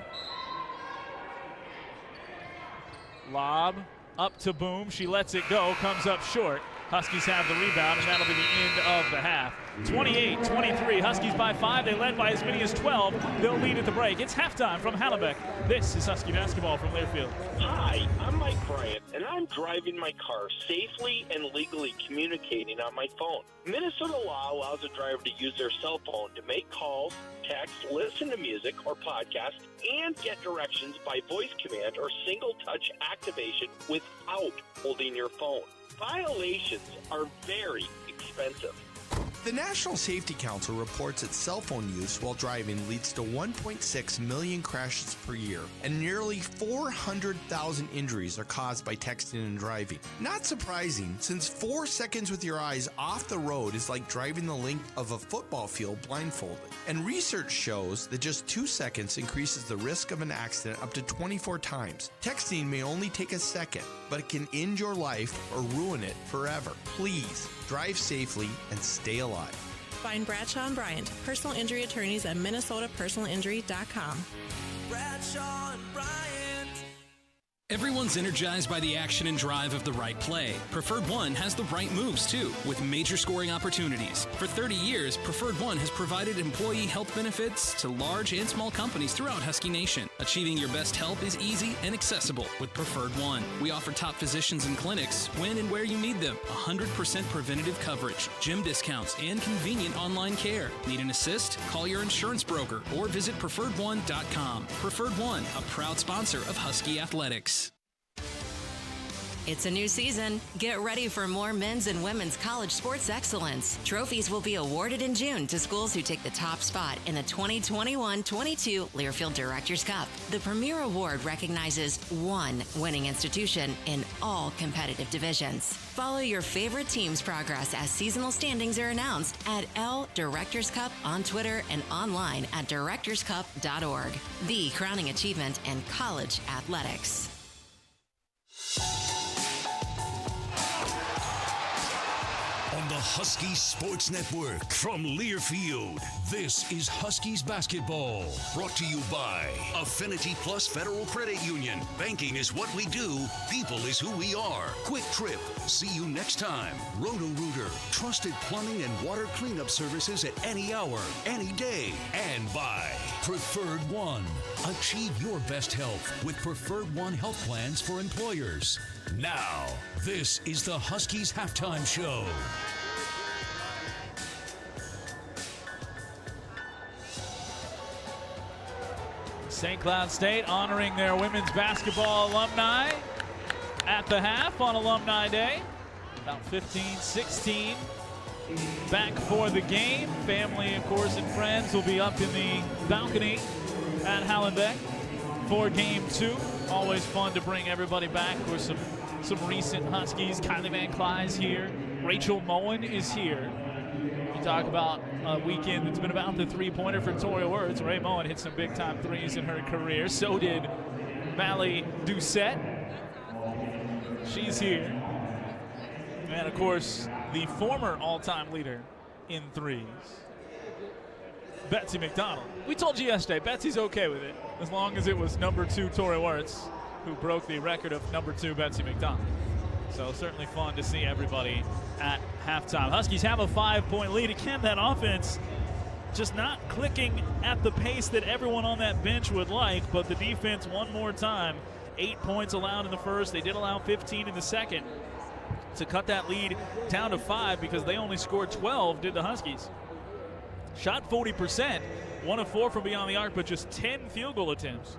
Lob up to Boom. She lets it go, comes up short. Huskies have the rebound, and that'll be the end of the half. 28-23, Huskies by 5. They led by as many as 12. They'll lead at the break. It's halftime from Hallebeck. This is Husky basketball from Learfield. Hi, I'm Mike Bryant, and I'm driving my car safely and legally communicating on my phone. Minnesota law allows a driver to use their cell phone to make calls, text, listen to music or podcast, and get directions by voice command or single-touch activation without holding your phone. Violations are very expensive. The National Safety Council reports that cell phone use while driving leads to 1.6 million crashes per year, and nearly 400,000 injuries are caused by texting and driving. Not surprising, since 4 seconds with your eyes off the road is like driving the length of a football field blindfolded. And research shows that just 2 seconds increases the risk of an accident up to 24 times. Texting may only take a second, but it can end your life or ruin it forever. Please drive safely and stay alive. Find Bradshaw and Bryant, personal injury attorneys at minnesotapersonalinjury.com. Bradshaw and Bryant. Everyone's energized by the action and drive of the right play. Preferred One has the right moves, too, with major scoring opportunities. For 30 years, Preferred One has provided employee health benefits to large and small companies throughout Husky Nation. Achieving your best health is easy and accessible with Preferred One. We offer top physicians and clinics when and where you need them. 100% preventative coverage, gym discounts, and convenient online care. Need an assist? Call your insurance broker or visit preferredone.com. Preferred One, a proud sponsor of Husky Athletics. It's a new season. Get ready for more men's and women's college sports excellence. Trophies will be awarded in June to schools who take the top spot in the 2021-22 Learfield Directors Cup. The premier award recognizes one winning institution in all competitive divisions. Follow your favorite team's progress as seasonal standings are announced at L Directors Cup on Twitter and online at directorscup.org. The crowning achievement in college athletics. On the Husky Sports Network from Learfield, this is Huskies basketball. Brought to you by Affinity Plus Federal Credit Union. Banking is what we do. People is who we are. Quick Trip. See you next time. Roto-Rooter. Trusted plumbing and water cleanup services at any hour, any day. And by Preferred One. Achieve your best health with Preferred One health plans for employers. Now, this is the Huskies halftime show. St. Cloud State honoring their women's basketball alumni at the half on Alumni Day. About 15, 16 back for the game. Family, of course, and friends will be up in the balcony at Hallenbeck for Game 2. Always fun to bring everybody back. Of course, some recent Huskies. Kylie Van Cly's here. Rachel Moen is here. You talk about a weekend that's been about the three-pointer for Tori Wirtz. Ray Moen hit some big-time threes in her career. So did Mally Doucette. She's here. And, of course, the former all-time leader in threes, Betsy McDonald. We told you yesterday, Betsy's okay with it, as long as it was number 2 Tori Wirtz who broke the record of number 2 Betsy McDonald. So certainly fun to see everybody at halftime. Huskies have a 5-point lead. Again, that offense just not clicking at the pace that everyone on that bench would like, but the defense one more time. 8 points allowed in the first. They did allow 15 in the second to cut that lead down to 5 because they only scored 12, did the Huskies. Shot 40%, 1 of 4 from beyond the arc, but just 10 field goal attempts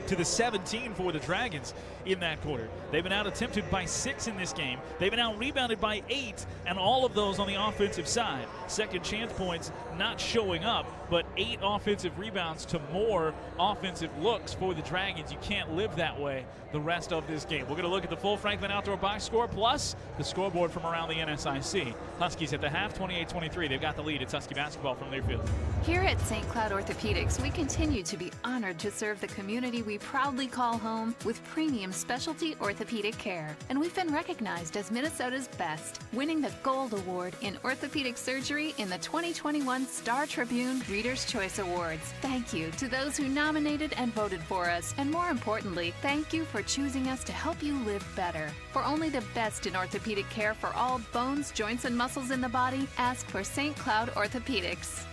to the 17 for the Dragons in that quarter. They've been out-attempted by 6 in this game. They've been out-rebounded by 8, and all of those on the offensive side. Second chance points not showing up, but 8 offensive rebounds to more offensive looks for the Dragons. You can't live that way the rest of this game. We're going to look at the full Franklin Outdoor Box score, plus the scoreboard from around the NSIC. Huskies at the half, 28-23. They've got the lead. It's Husky basketball from Learfield. Here at St. Cloud Orthopedics, we continue to be honored to serve the community we proudly call home with premium specialty orthopedic care. And we've been recognized as Minnesota's best, winning the Gold Award in Orthopedic Surgery in the 2021 Star Tribune Reader's Choice Awards. Thank you to those who nominated and voted for us. And more importantly, thank you for choosing us to help you live better. For only the best in orthopedic care for all bones, joints, and muscles in the body, ask for St. Cloud Orthopedics.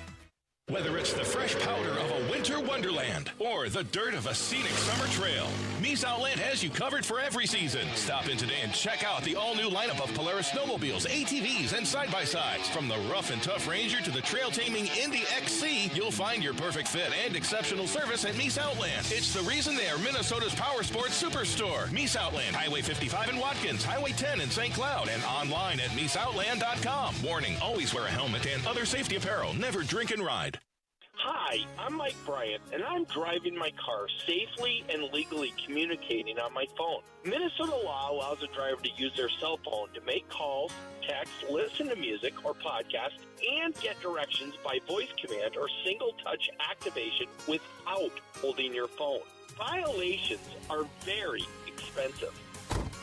Whether it's the fresh powder of a winter wonderland or the dirt of a scenic summer trail, Mies Outland has you covered for every season. Stop in today and check out the all-new lineup of Polaris snowmobiles, ATVs, and side-by-sides. From the rough and tough Ranger to the trail-taming Indy XC, you'll find your perfect fit and exceptional service at Mies Outland. It's the reason they are Minnesota's power sports superstore. Mies Outland, Highway 55 in Watkins, Highway 10 in St. Cloud, and online at MiesOutland.com. Warning, always wear a helmet and other safety apparel. Never drink and ride. Hi, I'm Mike Bryant, and I'm driving my car safely and legally communicating on my phone. Minnesota law allows a driver to use their cell phone to make calls, text, listen to music or podcast, and get directions by voice command or single-touch activation without holding your phone. Violations are very expensive.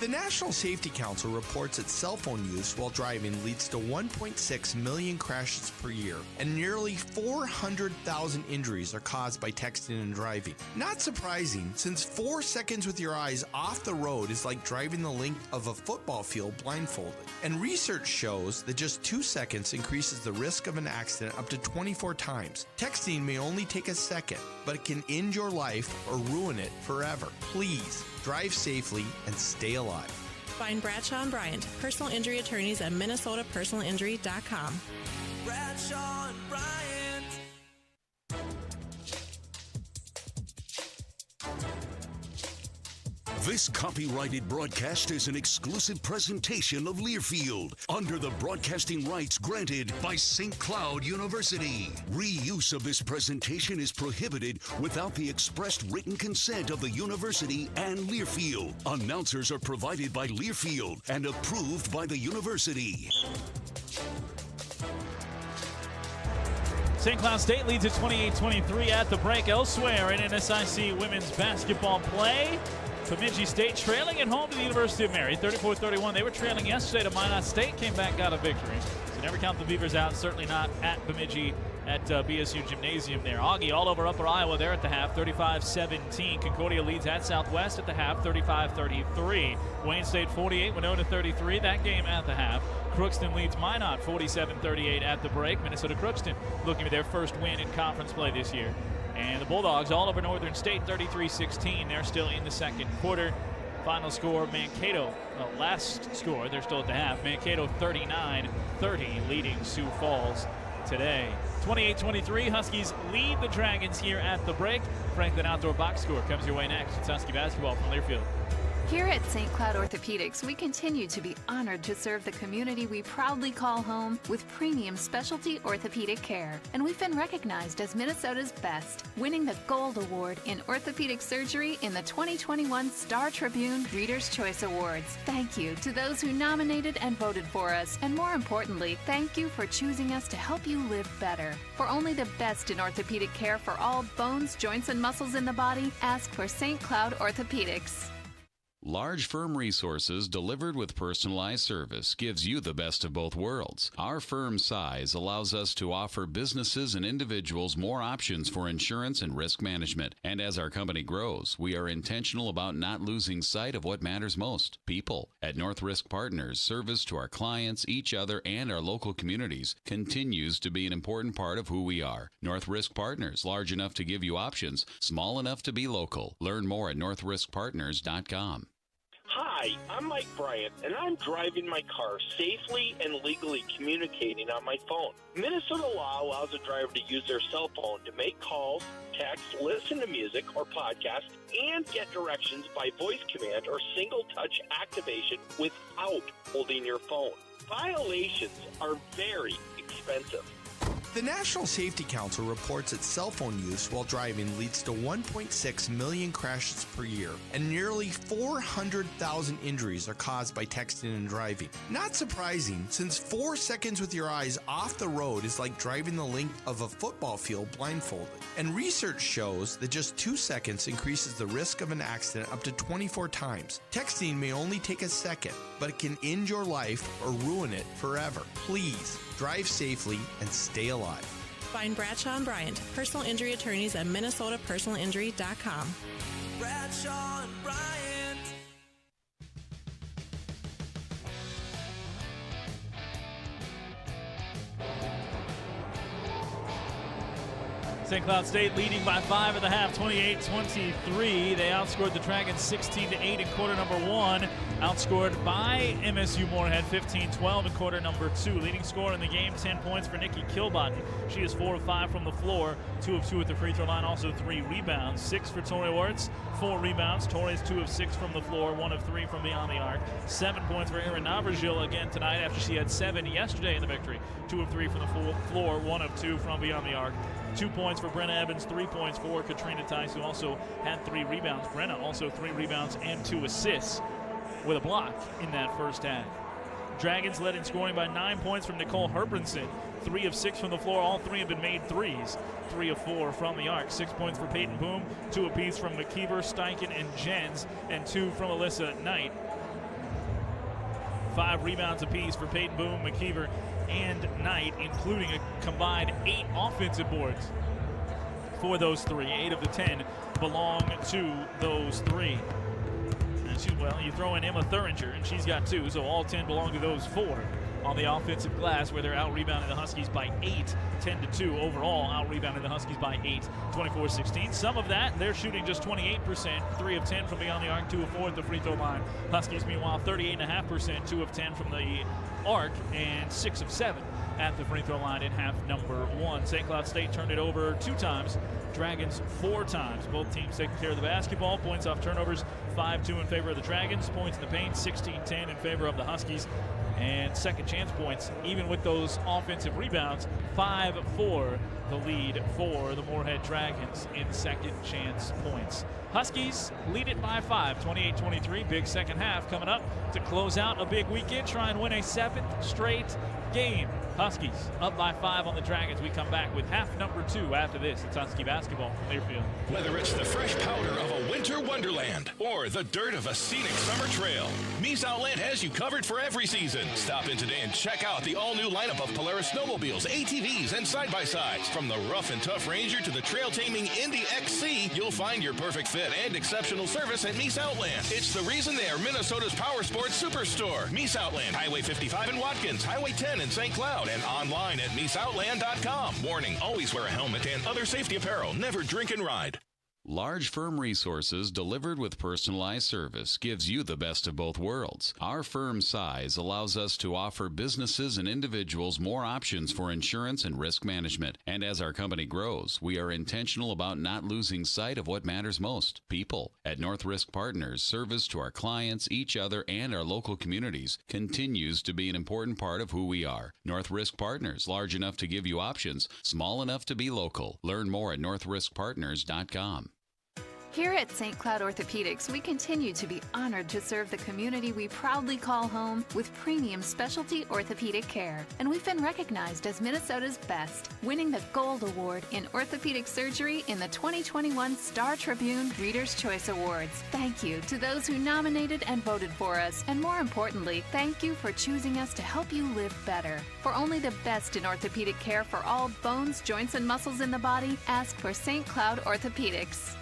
The National Safety Council reports that cell phone use while driving leads to 1.6 million crashes per year, and nearly 400,000 injuries are caused by texting and driving. Not surprising, since 4 seconds with your eyes off the road is like driving the length of a football field blindfolded. And research shows that just 2 seconds increases the risk of an accident up to 24 times. Texting may only take a second, but it can end your life or ruin it forever. Please, drive safely and stay alive. Find Bradshaw and Bryant, personal injury attorneys at MinnesotaPersonalInjury.com. Bradshaw and Bryant. This copyrighted broadcast is an exclusive presentation of Learfield under the broadcasting rights granted by St. Cloud University. Reuse of this presentation is prohibited without the expressed written consent of the university and Learfield. Announcers are provided by Learfield and approved by the university. St. Cloud State leads at 28-23 at the break. Elsewhere in NSIC women's basketball play, Bemidji State trailing at home to the University of Mary, 34-31. They were trailing yesterday to Minot State, came back, got a victory. So never count the Beavers out, certainly not at Bemidji at BSU Gymnasium there. Augie all over Upper Iowa there at the half, 35-17. Concordia leads at Southwest at the half, 35-33. Wayne State 48, Winona 33. That game at the half. Crookston leads Minot 47-38 at the break. Minnesota Crookston looking for their first win in conference play this year. And the Bulldogs all over Northern State, 33-16. They're still in the second quarter. Final score, Mankato, last score, they're still at the half. Mankato 39-30, leading Sioux Falls today. 28-23, Huskies lead the Dragons here at the break. Franklin Outdoor Box Score comes your way next. It's Husky basketball from Learfield. Here at St. Cloud Orthopedics, we continue to be honored to serve the community we proudly call home with premium specialty orthopedic care. And we've been recognized as Minnesota's best, winning the Gold Award in orthopedic surgery in the 2021 Star Tribune Reader's Choice Awards. Thank you to those who nominated and voted for us. And more importantly, thank you for choosing us to help you live better. For only the best in orthopedic care for all bones, joints, and muscles in the body, ask for St. Cloud Orthopedics. Large firm resources delivered with personalized service gives you the best of both worlds. Our firm size allows us to offer businesses and individuals more options for insurance and risk management. And as our company grows, we are intentional about not losing sight of what matters most, people. At North Risk Partners, service to our clients, each other, and our local communities continues to be an important part of who we are. North Risk Partners, large enough to give you options, small enough to be local. Learn more at northriskpartners.com. Hi, I'm Mike Bryant, and I'm driving my car safely and legally communicating on my phone. Minnesota law allows a driver to use their cell phone to make calls, text, listen to music or podcast, and get directions by voice command or single-touch activation without holding your phone. Violations are very expensive. The National Safety Council reports that cell phone use while driving leads to 1.6 million crashes per year, and nearly 400,000 injuries are caused by texting and driving. Not surprising, since 4 seconds with your eyes off the road is like driving the length of a football field blindfolded. And research shows that just 2 seconds increases the risk of an accident up to 24 times. Texting may only take a second, but it can end your life or ruin it forever. Please, drive safely and stay alive. Find Bradshaw and Bryant, personal injury attorneys at MinnesotaPersonalInjury.com. Bradshaw and Bryant. St. Cloud State leading by 5 at the half, 28-23. They outscored the Dragons 16-8 in quarter number 1. Outscored by MSU-Moorhead 15-12 in quarter number 2. Leading scorer in the game, 10 points for Nikki Kilbottom. She is 4 of 5 from the floor, 2 of 2 at the free throw line, also 3 rebounds. 6 for Tori Wirtz, 4 rebounds. Tori's 2 of 6 from the floor, 1 of 3 from beyond the arc. 7 points for Erin Navrajil again tonight after she had 7 yesterday in the victory. 2 of 3 from the floor, 1 of 2 from beyond the arc. 2 points for Brenna Evans, 3 points for Katrina Tice, who also had 3 rebounds. Brenna also 3 rebounds and 2 assists with a block in that first half. Dragons led in scoring by 9 points from Nicole Herbranson. 3 of 6 from the floor. All 3 have been made threes. 3 of 4 from the arc. 6 points for Peyton Boom. 2 apiece from McKeever, Steichen, and Jens, and 2 from Alyssa Knight. 5 rebounds apiece for Peyton Boom, McKeever, and Knight, including a combined 8 offensive boards for those 3. 8 of the 10 belong to those 3. And well, you throw in Emma Thuringer, and she's got 2, so all 10 belong to those 4 on the offensive glass, where they're out-rebounding the Huskies by 8, 10-2 overall, out-rebounding the Huskies by 8, 24-16. Some of that, they're shooting just 28%, 3 of 10 from beyond the arc, 2 of 4 at the free throw line. Huskies, meanwhile, 38.5%, 2 of 10 from the arc, and 6 of 7 at the free throw line in half number 1. St. Cloud State turned it over 2 times. Dragons 4 times. Both teams taking care of the basketball. Points off turnovers, 5-2 in favor of the Dragons. Points in the paint, 16-10 in favor of the Huskies. And second chance points, even with those offensive rebounds, 5-4 the lead for the Moorhead Dragons in second chance points. Huskies lead it by 5, 28-23. Big second half coming up to close out a big weekend. Try and win a 7th straight game. Huskies up by 5 on the Dragons. We come back with half number 2 after this. It's Husky basketball from Learfield. Whether it's the fresh powder of a winter wonderland or the dirt of a scenic summer trail, Mies Outland has you covered for every season. Stop in today and check out the all-new lineup of Polaris snowmobiles, ATVs, and side-by-sides. From the rough and tough Ranger to the trail-taming Indy XC, you'll find your perfect fit and exceptional service at Mies Outland. It's the reason they are Minnesota's power sports superstore. Mies Outland, Highway 55 in Watkins, Highway 10 in St. Cloud, and online at MiesOutland.com. Warning, always wear a helmet and other safety apparel. Never drink and ride. Large firm resources delivered with personalized service gives you the best of both worlds. Our firm size allows us to offer businesses and individuals more options for insurance and risk management. And as our company grows, we are intentional about not losing sight of what matters most, people. At North Risk Partners, service to our clients, each other, and our local communities continues to be an important part of who we are. North Risk Partners, large enough to give you options, small enough to be local. Learn more at northriskpartners.com. Here at St. Cloud Orthopedics, we continue to be honored to serve the community we proudly call home with premium specialty orthopedic care. And we've been recognized as Minnesota's best, winning the Gold Award in orthopedic surgery in the 2021 Star Tribune Reader's Choice Awards. Thank you to those who nominated and voted for us. And more importantly, thank you for choosing us to help you live better. For only the best in orthopedic care for all bones, joints, and muscles in the body, ask for St. Cloud Orthopedics.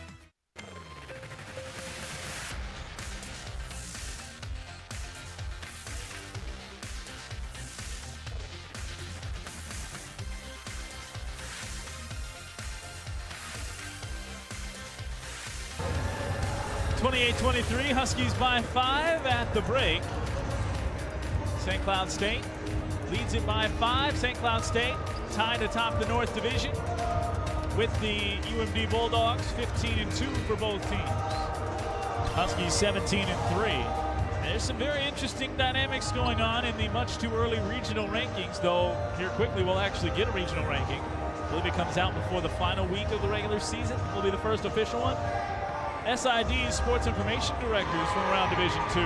(28-23), Huskies by 5 at the break. St. Cloud State leads it by 5. St. Cloud State tied atop the North Division with the UMD Bulldogs, 15-2 for both teams. Huskies 17-3. There's some very interesting dynamics going on in the much too early regional rankings, though here quickly we'll actually get a regional ranking. I believe it comes out before the final week of the regular season. Will be the first official one. SID's sports information directors from around Division II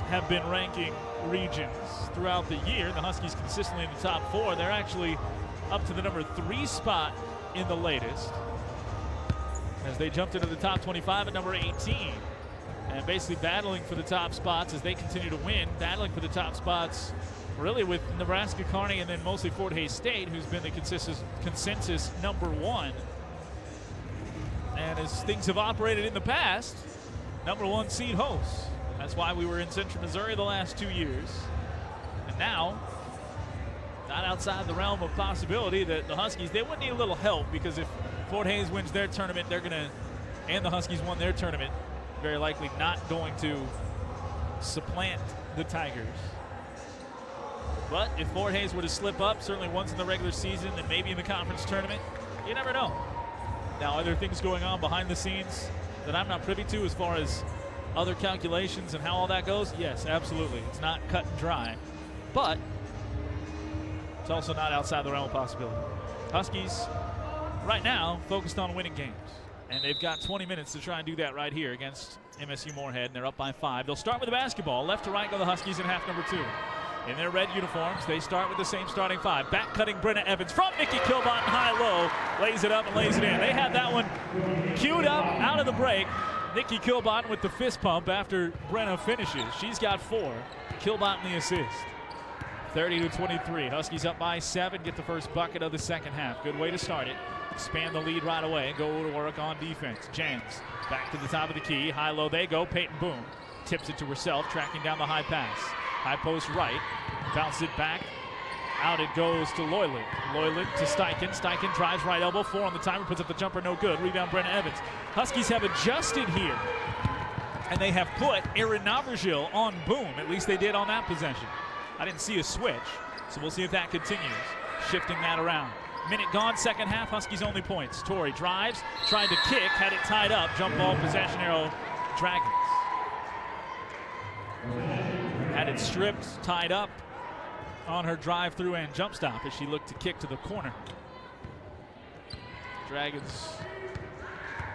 have been ranking regions throughout the year. The Huskies consistently in the top 4. They're actually up to the number 3 spot in the latest, as they jumped into the top 25 at number 18. And basically battling for the top spots as they continue to win, battling for the top spots really with Nebraska Kearney and then mostly Fort Hays State, who's been the consensus number 1. And as things have operated in the past, number 1 seed hosts. That's why we were in Central Missouri the last 2 years. And now, not outside the realm of possibility that the Huskies, they would need a little help, because if Fort Hays wins their tournament, they're going to, and the Huskies won their tournament, very likely not going to supplant the Tigers. But if Fort Hays were to slip up, certainly once in the regular season and maybe in the conference tournament, you never know. Now, are there things going on behind the scenes that I'm not privy to as far as other calculations and how all that goes? Yes, absolutely. It's not cut and dry, but it's also not outside the realm of possibility. Huskies, right now, focused on winning games. And they've got 20 minutes to try and do that right here against MSU-Moorhead, and they're up by 5. They'll start with the basketball. Left to right go the Huskies in half number 2. In their red uniforms, they start with the same starting 5. Back-cutting Brenna Evans from Nikki Kilbott, high-low. Lays it up and lays it in. They had that one queued up out of the break. Nikki Kilbott with the fist pump after Brenna finishes. She's got 4. Kilbott in the assist. 30-23. Huskies up by 7. Get the first bucket of the second half. Good way to start it. Expand the lead right away. Go to work on defense. Jans back to the top of the key. High-low they go. Peyton Boone tips it to herself, tracking down the high pass. High post right. Bounce it back. Out it goes to Loyland. Loyland to Steichen. Steichen drives right elbow. 4 on the timer. Puts up the jumper. No good. Rebound Brenna Evans. Huskies have adjusted here. And they have put Erin Navarjil on Boone. At least they did on that possession. I didn't see a switch, so we'll see if that continues. Shifting that around. Minute gone, second half. Huskies only points. Torrey drives, tried to kick, had it tied up. Jump ball, possession arrow, Dragons. Had it stripped, tied up on her drive through and jump stop as she looked to kick to the corner. Dragons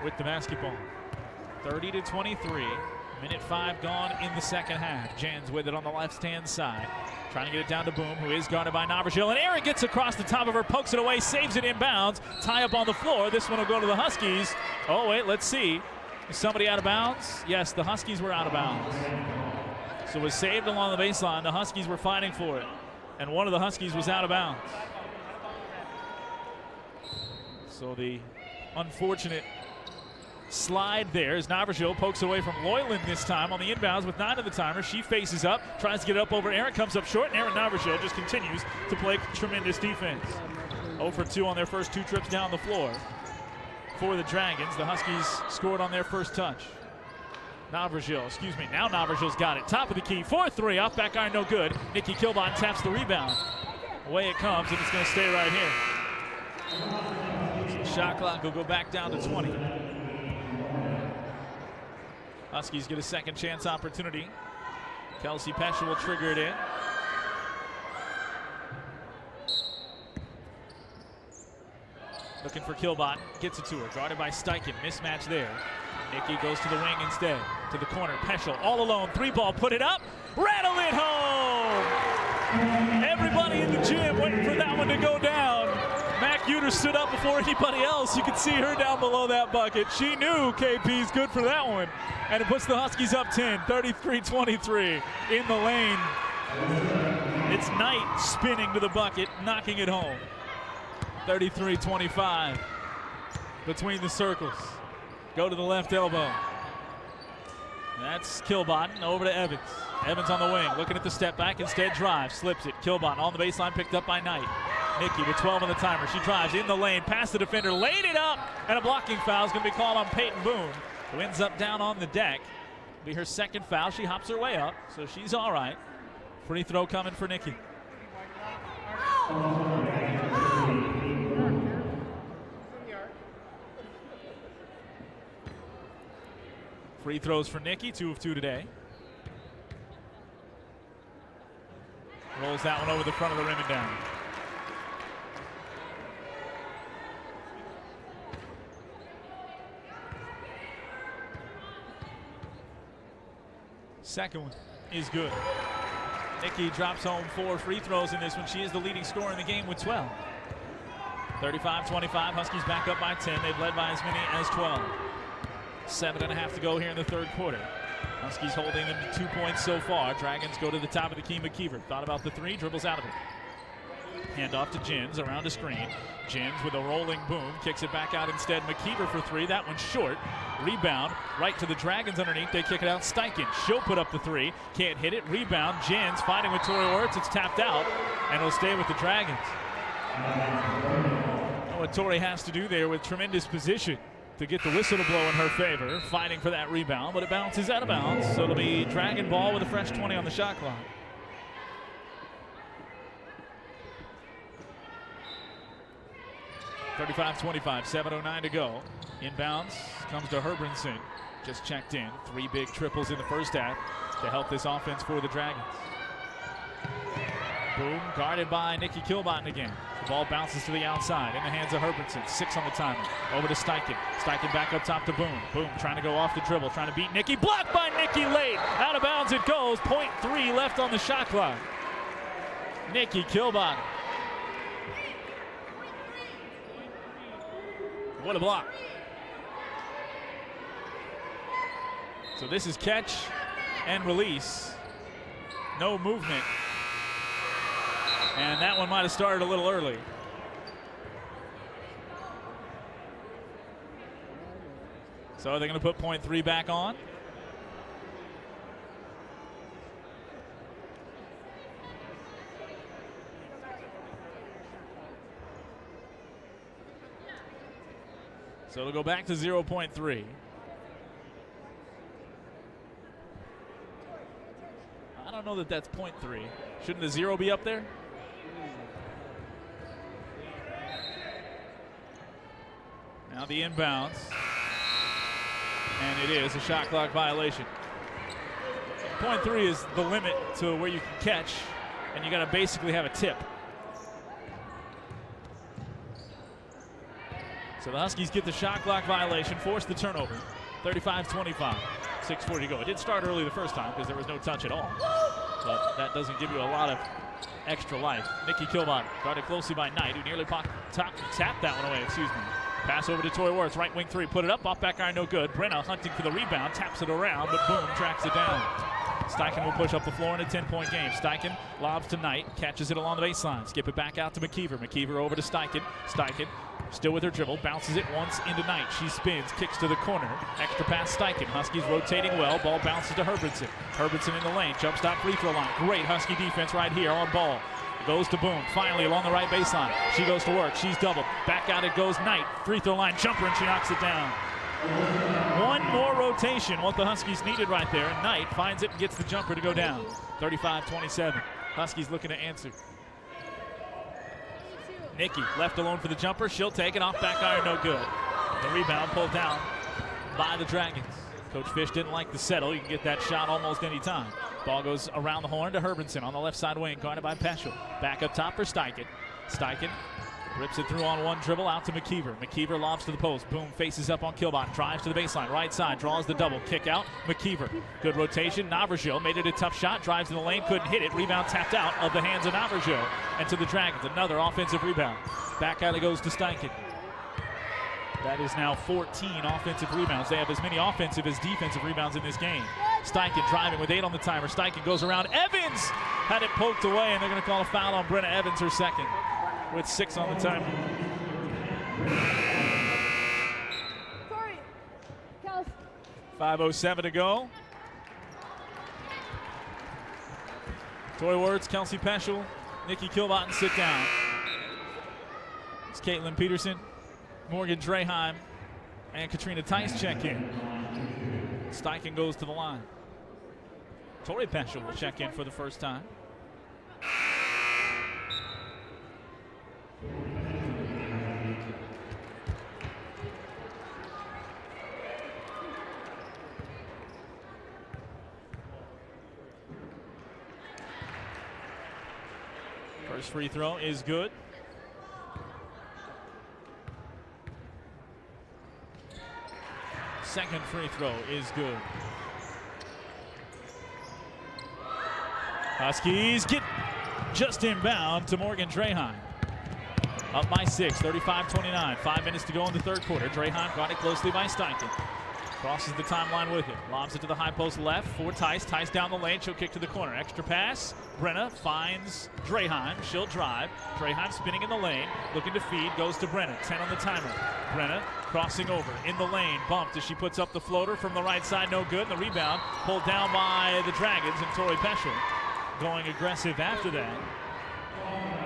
with the basketball. 30-23. Minute 5 gone in the second half. Jans with it on the left-hand side. Trying to get it down to Boom, who is guarded by Navarjil. And Erin gets across the top of her, pokes it away, saves it inbounds. Tie up on the floor. This one will go to the Huskies. Oh, wait, let's see. Is somebody out of bounds? Yes, the Huskies were out of bounds. So it was saved along the baseline. The Huskies were fighting for it. And one of the Huskies was out of bounds. So the unfortunate slide there as Navarjil pokes away from Loyland this time on the inbounds with 9 of the timer. She faces up, tries to get it up over Erin, comes up short, and Erin Navarjil just continues to play tremendous defense. 0 for 2 on their first 2 trips down the floor for the Dragons. The Huskies scored on their first touch. Navarjil, now Navarjil's got it. Top of the key, 4-3, off back iron, no good. Nikki Kilbott taps the rebound. Away it comes, and it's going to stay right here. So shot clock will go back down to 20. Huskies get a second chance opportunity. Kelsey Pesha will trigger it in. Looking for Kilbott, gets it to her, guarded by Steichen, mismatch there. Nikki goes to the wing instead, to the corner. Peschel all alone, 3-ball, put it up, rattle it home! Everybody in the gym waiting for that one to go down. Mac Uter stood up before anybody else. You can see her down below that bucket. She knew KP's good for that one. And it puts the Huskies up 10, 33-23 in the lane. It's Knight spinning to the bucket, knocking it home. 33-25 between the circles. Go to the left elbow. That's Kilbott over to Evans. Evans on the wing, looking at the step back, instead drives, slips it. Kilbott on the baseline, picked up by Knight. Nikki with 12 on the timer. She drives in the lane, past the defender, laid it up, and a blocking foul is going to be called on Peyton Boone, who ends up down on the deck. It'll be her second foul. She hops her way up, so she's all right. Free throw coming for Nikki. Free throws for Nikki, 2 of 2 today. Rolls that one over the front of the rim and down. Second one is good. Nikki drops home 4 free throws in this one. She is the leading scorer in the game with 12. 35-25, Huskies back up by 10. They've led by as many as 12. 7.5 to go here in the third quarter. Huskies holding them to 2 points so far. Dragons go to the top of the key. McKeever thought about the 3, dribbles out of it. Hand off to Jins, around a screen. Jins with a rolling boom, kicks it back out instead. McKeever for three, that one's short. Rebound, right to the Dragons underneath. They kick it out. Steichen, she'll put up the three. Can't hit it. Rebound, Jins fighting with Tori Wirtz. It's tapped out, and it'll stay with the Dragons. What Tori has to do there with tremendous position to get the whistle to blow in her favor, fighting for that rebound, but it bounces out of bounds, so it'll be Dragon ball with a fresh 20 on the shot clock. (35-25), 7:09 to go. Inbounds comes to Herbranson. Just checked in. 3 big triples in the first half to help this offense for the Dragons. Boom, guarded by Nikki Kilbottom again. The ball bounces to the outside in the hands of Herbranson. 6 on the timer. Over to Steichen. Steichen back up top to Boom. Boom trying to go off the dribble, trying to beat Nikki. Blocked by Nikki late. Out of bounds it goes. 0.3 left on the shot clock. Nikki Kilbottom. What a block. So this is catch and release. No movement. And that one might have started a little early. So are they going to put .3 back on? So it'll go back to 0.3. I don't know that that's .3. Shouldn't the 0 be up there? Now the inbounds. And it is a shot clock violation. .3 is the limit to where you can catch, and you got to basically have a tip. So the Huskies get the shot clock violation, force the turnover. 35-25, 6:40 to go. It did start early the first time because there was no touch at all. But that doesn't give you a lot of extra life. Nikki Kilbottom, guarded closely by Knight, who nearly tapped that one away, Pass over to Tori Wirtz, right wing three, put it up, off back iron, no good. Brenna hunting for the rebound, taps it around, but Boom tracks it down. Steichen will push up the floor in a 10-point game. Steichen lobs to Knight, catches it along the baseline. Skip it back out to McKeever. McKeever over to Steichen. Steichen still with her dribble, bounces it once into Knight. She spins, kicks to the corner. Extra pass Steichen. Huskies rotating well. Ball bounces to Herbranson. Herbranson in the lane. Jump stop free throw line. Great Husky defense right here on ball. Goes to Boom. Finally along the right baseline. She goes to work. She's doubled. Back out it goes Knight. Free throw line jumper, and she knocks it down. One more rotation, what the Huskies needed right there. And Knight finds it and gets the jumper to go down. 35-27. Huskies looking to answer. Nikki left alone for the jumper. She'll take it off back iron, no good. The rebound pulled down by the Dragons. Coach Fish didn't like the settle. You can get that shot almost any time. Ball goes around the horn to Herbranson on the left side wing, guarded by Peschel. Back up top for Steichen. Steichen rips it through on one dribble out to McKeever. McKeever lobs to the post. Boom faces up on Kilbottom. Drives to the baseline. Right side. Draws the double. Kick out. McKeever. Good rotation. Navrajo made it a tough shot. Drives in the lane. Couldn't hit it. Rebound tapped out of the hands of Navrajo. And to the Dragons. Another offensive rebound. Back out it goes to Steichen. That is now 14 offensive rebounds. They have as many offensive as defensive rebounds in this game. Steichen driving with 8 on the timer. Steichen goes around. Evans had it poked away, and they're going to call a foul on Brenna Evans, her second, with 6 on the timer. 5:07 to go. Tori Wirtz, Kelsey Peschel, Nikki Kilbottom sit down. It's Caitlin Peterson, Morgan Draheim, and Katrina Tice check in. Steichen goes to the line. Tori Peschel will check in for the first time. First free throw is good. Second free throw is good. Huskies get just inbound to Morgan Draheim. Up by 6, 35-29. 5 minutes to go in the third quarter. Draheim got it closely by Steichen. Crosses the timeline with it. Lobs it to the high post left for Tice. Tice down the lane. She'll kick to the corner. Extra pass. Brenna finds Draheim. She'll drive. Draheim spinning in the lane. Looking to feed. Goes to Brenna. 10 on the timer. Brenna crossing over. In the lane. Bumped as she puts up the floater from the right side. No good. And the rebound pulled down by the Dragons. And Tori Peschel going aggressive after that.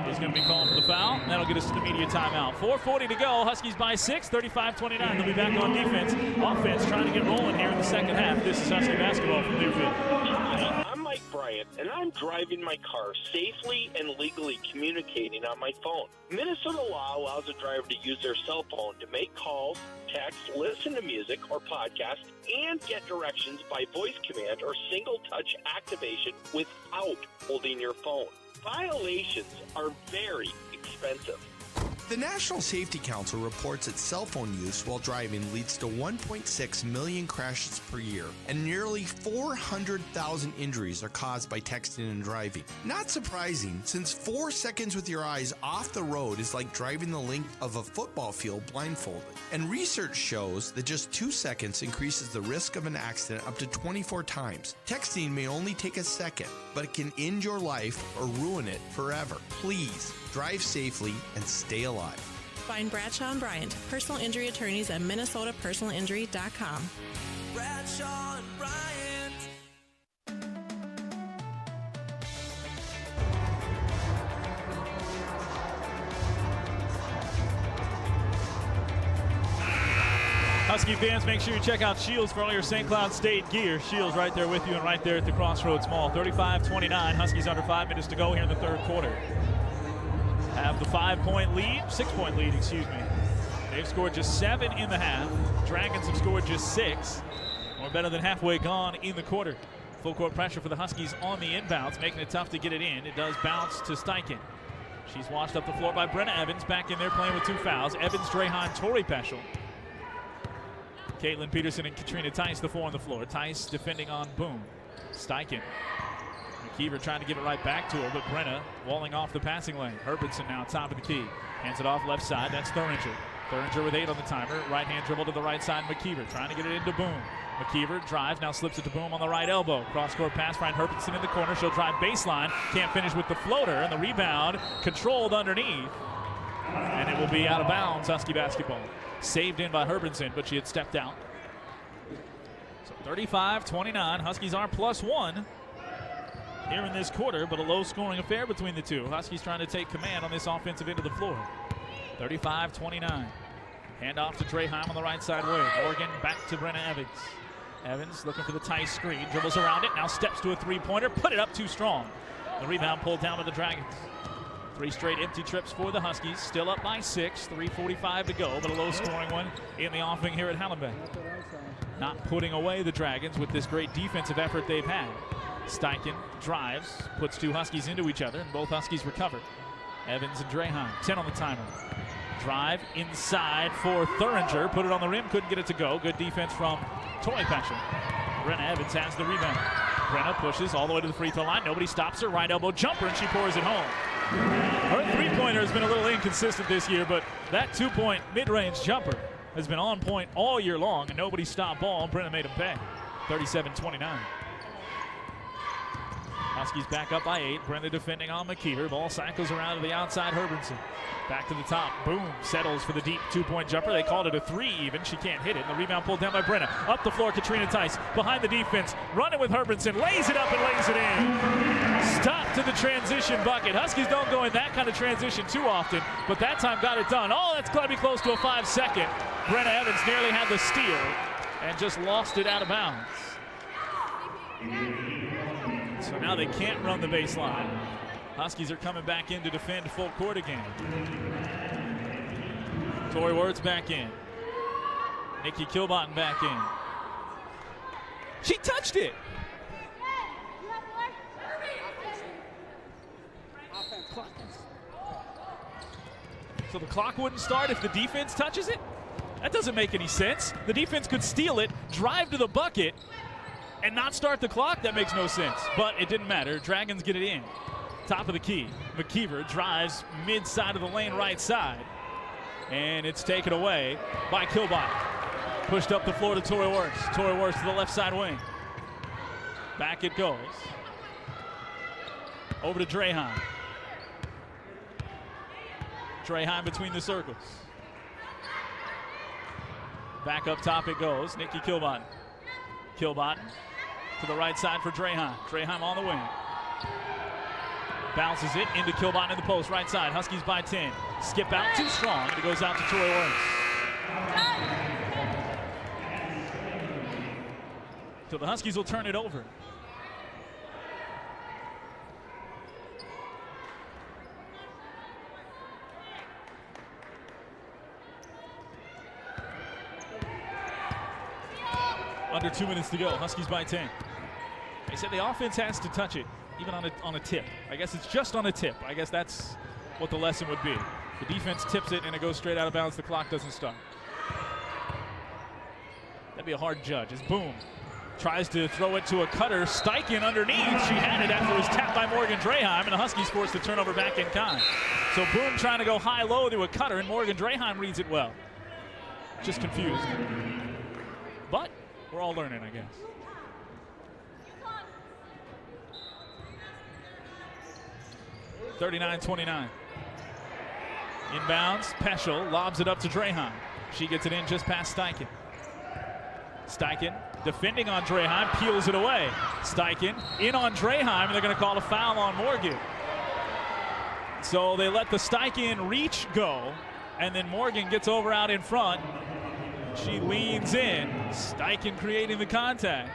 He's going to be calling for the foul. That'll get us to the media timeout. 4:40 to go. Huskies by 6, 35-29. They'll be back on defense. Offense trying to get rolling here in the second half. This is Husky basketball from Learfield. Hi, I'm Mike Bryant, and I'm driving my car safely and legally communicating on my phone. Minnesota law allows a driver to use their cell phone to make calls, text, listen to music or podcast, and get directions by voice command or single-touch activation without holding your phone. Violations are very expensive. The National Safety Council reports that cell phone use while driving leads to 1.6 million crashes per year, and nearly 400,000 injuries are caused by texting and driving. Not surprising, since 4 seconds with your eyes off the road is like driving the length of a football field blindfolded. And research shows that just 2 seconds increases the risk of an accident up to 24 times. Texting may only take a second, but it can end your life or ruin it forever. Please, drive safely and stay alive. Find Bradshaw and Bryant, personal injury attorneys at minnesotapersonalinjury.com. Bradshaw and Bryant. Husky fans, make sure you check out Shields for all your St. Cloud State gear. Shields right there with you and right there at the Crossroads Mall. 35-29. Huskies under 5 minutes to go here in the third quarter. Have the 6-point lead, excuse me. They've scored just 7 in the half. Dragons have scored just 6. We're better than halfway gone in the quarter. Full court pressure for the Huskies on the inbounds, making it tough to get it in. It does bounce to Steichen. She's washed up the floor by Brenna Evans, back in there playing with 2 fouls. Evans, Draheim, Tori Peschel. Caitlin Peterson and Katrina Tice, the 4 on the floor. Tice defending on Boone. Steichen. McKeever trying to give it right back to her, but Brenna walling off the passing lane. Herbertson now top of the key. Hands it off left side. That's Thuringer. Thuringer with 8 on the timer. Right hand dribble to the right side. McKeever trying to get it into Boone. McKeever drives, now slips it to Boone on the right elbow. Cross-court pass, Ryan Herbertson in the corner. She'll drive baseline. Can't finish with the floater, and the rebound controlled underneath. And it will be out of bounds, Husky basketball. Saved in by Herbertson, but she had stepped out. So 35-29. Huskies are +1 here in this quarter, but a low-scoring affair between the two. Huskies trying to take command on this offensive end of the floor. 35-29. Hand off to Draheim on the right side wing. Morgan back to Brenna Evans. Evans looking for the Tice screen. Dribbles around it. Now steps to a three-pointer. Put it up too strong. The rebound pulled down to the Dragons. 3 straight empty trips for the Huskies. Still up by 6. 3:45 to go, but a low-scoring one in the offing here at Hallenbeck. Not putting away the Dragons with this great defensive effort they've had. Steichen drives, puts 2 Huskies into each other, and both Huskies recover. Evans and Draheim, 10 on the timer. Drive inside for Thuringer. Put it on the rim, couldn't get it to go. Good defense from Tori Peschel. Brenna Evans has the rebound. Brenna pushes all the way to the free throw line. Nobody stops her. Right elbow jumper, and she pours it home. Her three-pointer has been a little inconsistent this year, but that 2-point mid-range jumper has been on point all year long, and nobody stopped ball. Brenna made him pay. 37-29. Huskies back up by 8. Brenna defending on McKeever. Ball cycles around to the outside. Herbertson back to the top. Boom. Settles for the deep 2-point jumper. They called it a 3 even. She can't hit it. And the rebound pulled down by Brenna. Up the floor, Katrina Tice. Behind the defense. Running with Herbertson. Lays it up and lays it in. Stop to the transition bucket. Huskies don't go in that kind of transition too often, but that time got it done. Oh, that's going to be close to a 5-second. Brenna Evans nearly had the steal and just lost it out of bounds. So now they can't run the baseline. Huskies are coming back in to defend full court again. Tori Ward's back in. Nikki Kilbottom back in. She touched it. So the clock wouldn't start if the defense touches it? That doesn't make any sense. The defense could steal it, drive to the bucket, and not start the clock. That makes no sense, but it didn't matter. Dragons get it in. Top of the key. McKeever drives mid-side of the lane right side, and it's taken away by Kilbottom. Pushed up the floor to Tori Wirtz. Tori Wirtz to the left side wing. Back it goes. Over to Draheim. Draheim between the circles. Back up top it goes. Nikki Kilbottom. Kilbottom to the right side for Draheim. Draheim on the wing. Bounces it into Kilbottom in the post. Right side. Huskies by 10. Skip out too strong. And it goes out to Tori Wirtz. So the Huskies will turn it over. Under 2 minutes to go. Huskies by 10. They said the offense has to touch it, even on a tip. I guess it's just on a tip. I guess that's what the lesson would be. The defense tips it and it goes straight out of bounds. The clock doesn't start. That'd be a hard judge. As Boom tries to throw it to a cutter. Steichen underneath. She had it after it was tapped by Morgan Draheim, and the Huskies forced the turnover back in kind. So Boom trying to go high-low to a cutter, and Morgan Draheim reads it well. Just confused. But we're all learning, I guess. (39-29). Inbounds, Peschel lobs it up to Draheim. She gets it in just past Steichen. Steichen defending on Draheim, peels it away. Steichen in on Draheim, and they're going to call a foul on Morgan. So they let the Steichen reach go, and then Morgan gets over out in front. She leans in. Steichen creating the contact.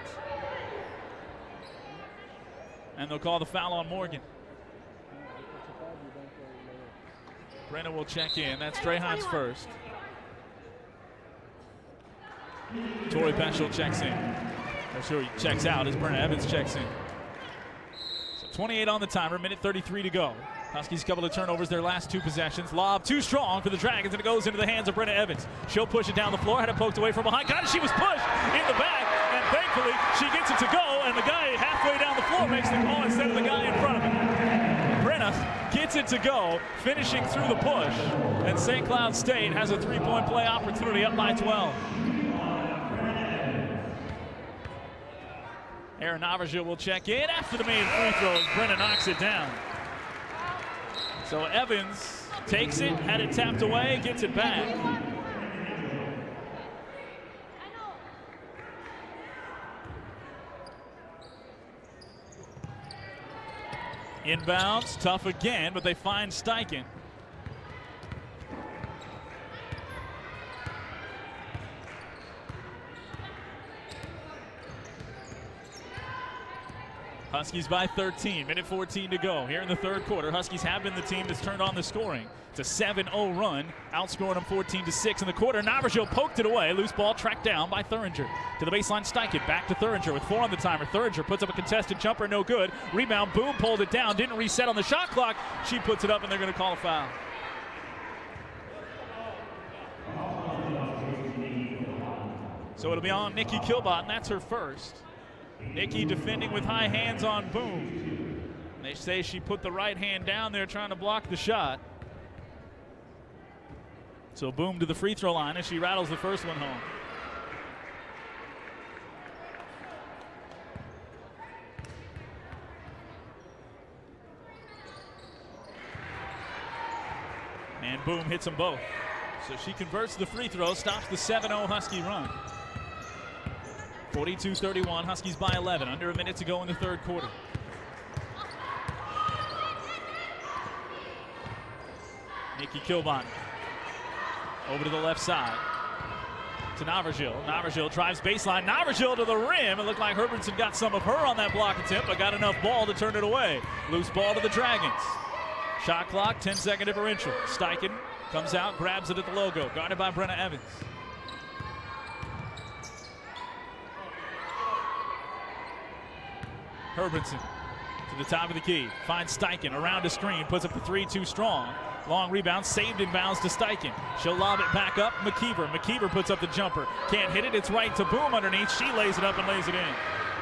And they'll call the foul on Morgan. Brenna will check in. That's Draheim's first. Tori Peschel checks in. Or sure, he checks out as Brenna Evans checks in. So 28 on the timer, minute 33 to go. Huskies couple of turnovers their last two possessions. Lob too strong for the Dragons, and it goes into the hands of Brenna Evans. She'll push it down the floor, had it poked away from behind. Got it, she was pushed in the back, and thankfully she gets it to go, and the guy halfway down the floor makes the call instead of the guy in front of him. Brenna gets it to go, finishing through the push, and St. Cloud State has a three-point play opportunity up by 12. Aaron Navarjo will check in after the main free throw as Brenna knocks it down. So Evans takes it, had it tapped away, gets it back. Inbounds, tough again, but they find Steichen. Huskies by 13, minute 14 to go. Here in the third quarter, Huskies have been the team that's turned on the scoring. It's a 7-0 run, outscoring them 14-6 in the quarter. Navarjo poked it away. Loose ball tracked down by Thuringer. To the baseline, Steichen back to Thuringer with 4 on the timer. Thuringer puts up a contested jumper, no good. Rebound, Boom pulled it down, didn't reset on the shot clock. She puts it up, and they're going to call a foul. So it'll be on Nikki Kilbottom. That's her first. Nikki defending with high hands on Boom. They say she put the right hand down there trying to block the shot. So Boom to the free throw line as she rattles the first one home. And Boom hits them both. So she converts the free throw, stops the 7-0 Husky run. 42-31, Huskies by 11, under a minute to go in the third quarter. Nikki Kilbottom over to the left side to Navarjo. Navarjo drives baseline. Navarjo to the rim. It looked like Herbertson got some of her on that block attempt, but got enough ball to turn it away. Loose ball to the Dragons. Shot clock, 10-second differential. Steichen comes out, grabs it at the logo, guarded by Brenna Evans. Herbertson to the top of the key. Finds Steichen around a screen. Puts up the three, too strong. Long rebound, saved in bounds to Steichen. She'll lob it back up. McKeever. McKeever puts up the jumper. Can't hit it. It's right to Boom underneath. She lays it up and lays it in.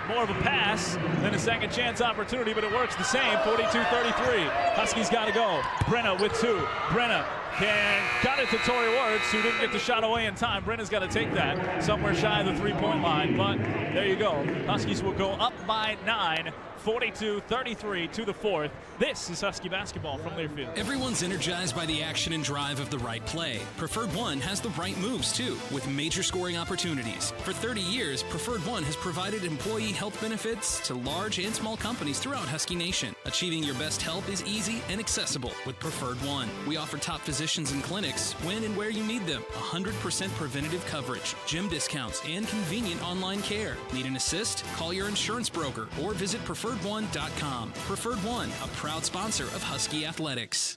More of a pass than a second chance opportunity, but it works the same. 42-33. Huskies got to go. Brenna with 2. Brenna Got it to Tori Wirtz, who didn't get the shot away in time. Brenna's got to take that somewhere shy of the three-point line, but there you go. Huskies will go up by 9, 42-33 to the fourth. This is Husky basketball from Learfield. Everyone's energized by the action and drive of the right play. Preferred One has the right moves, too, with major scoring opportunities. For 30 years, Preferred One has provided employee health benefits to large and small companies throughout Husky Nation. Achieving your best health is easy and accessible with Preferred One. We offer top physicians and clinics when and where you need them. 100% preventative coverage, gym discounts, and convenient online care. Need an assist? Call your insurance broker or visit preferredone.com. Preferred One, a proud sponsor of Husky Athletics.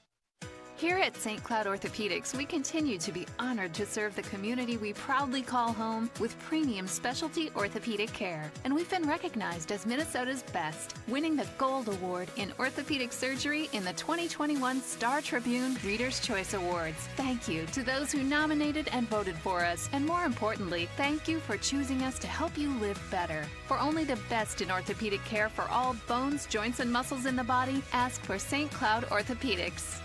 Here at St. Cloud Orthopedics, we continue to be honored to serve the community we proudly call home with premium specialty orthopedic care. And we've been recognized as Minnesota's best, winning the Gold Award in orthopedic surgery in the 2021 Star Tribune Reader's Choice Awards. Thank you to those who nominated and voted for us. And more importantly, thank you for choosing us to help you live better. For only the best in orthopedic care for all bones, joints, and muscles in the body, ask for St. Cloud Orthopedics.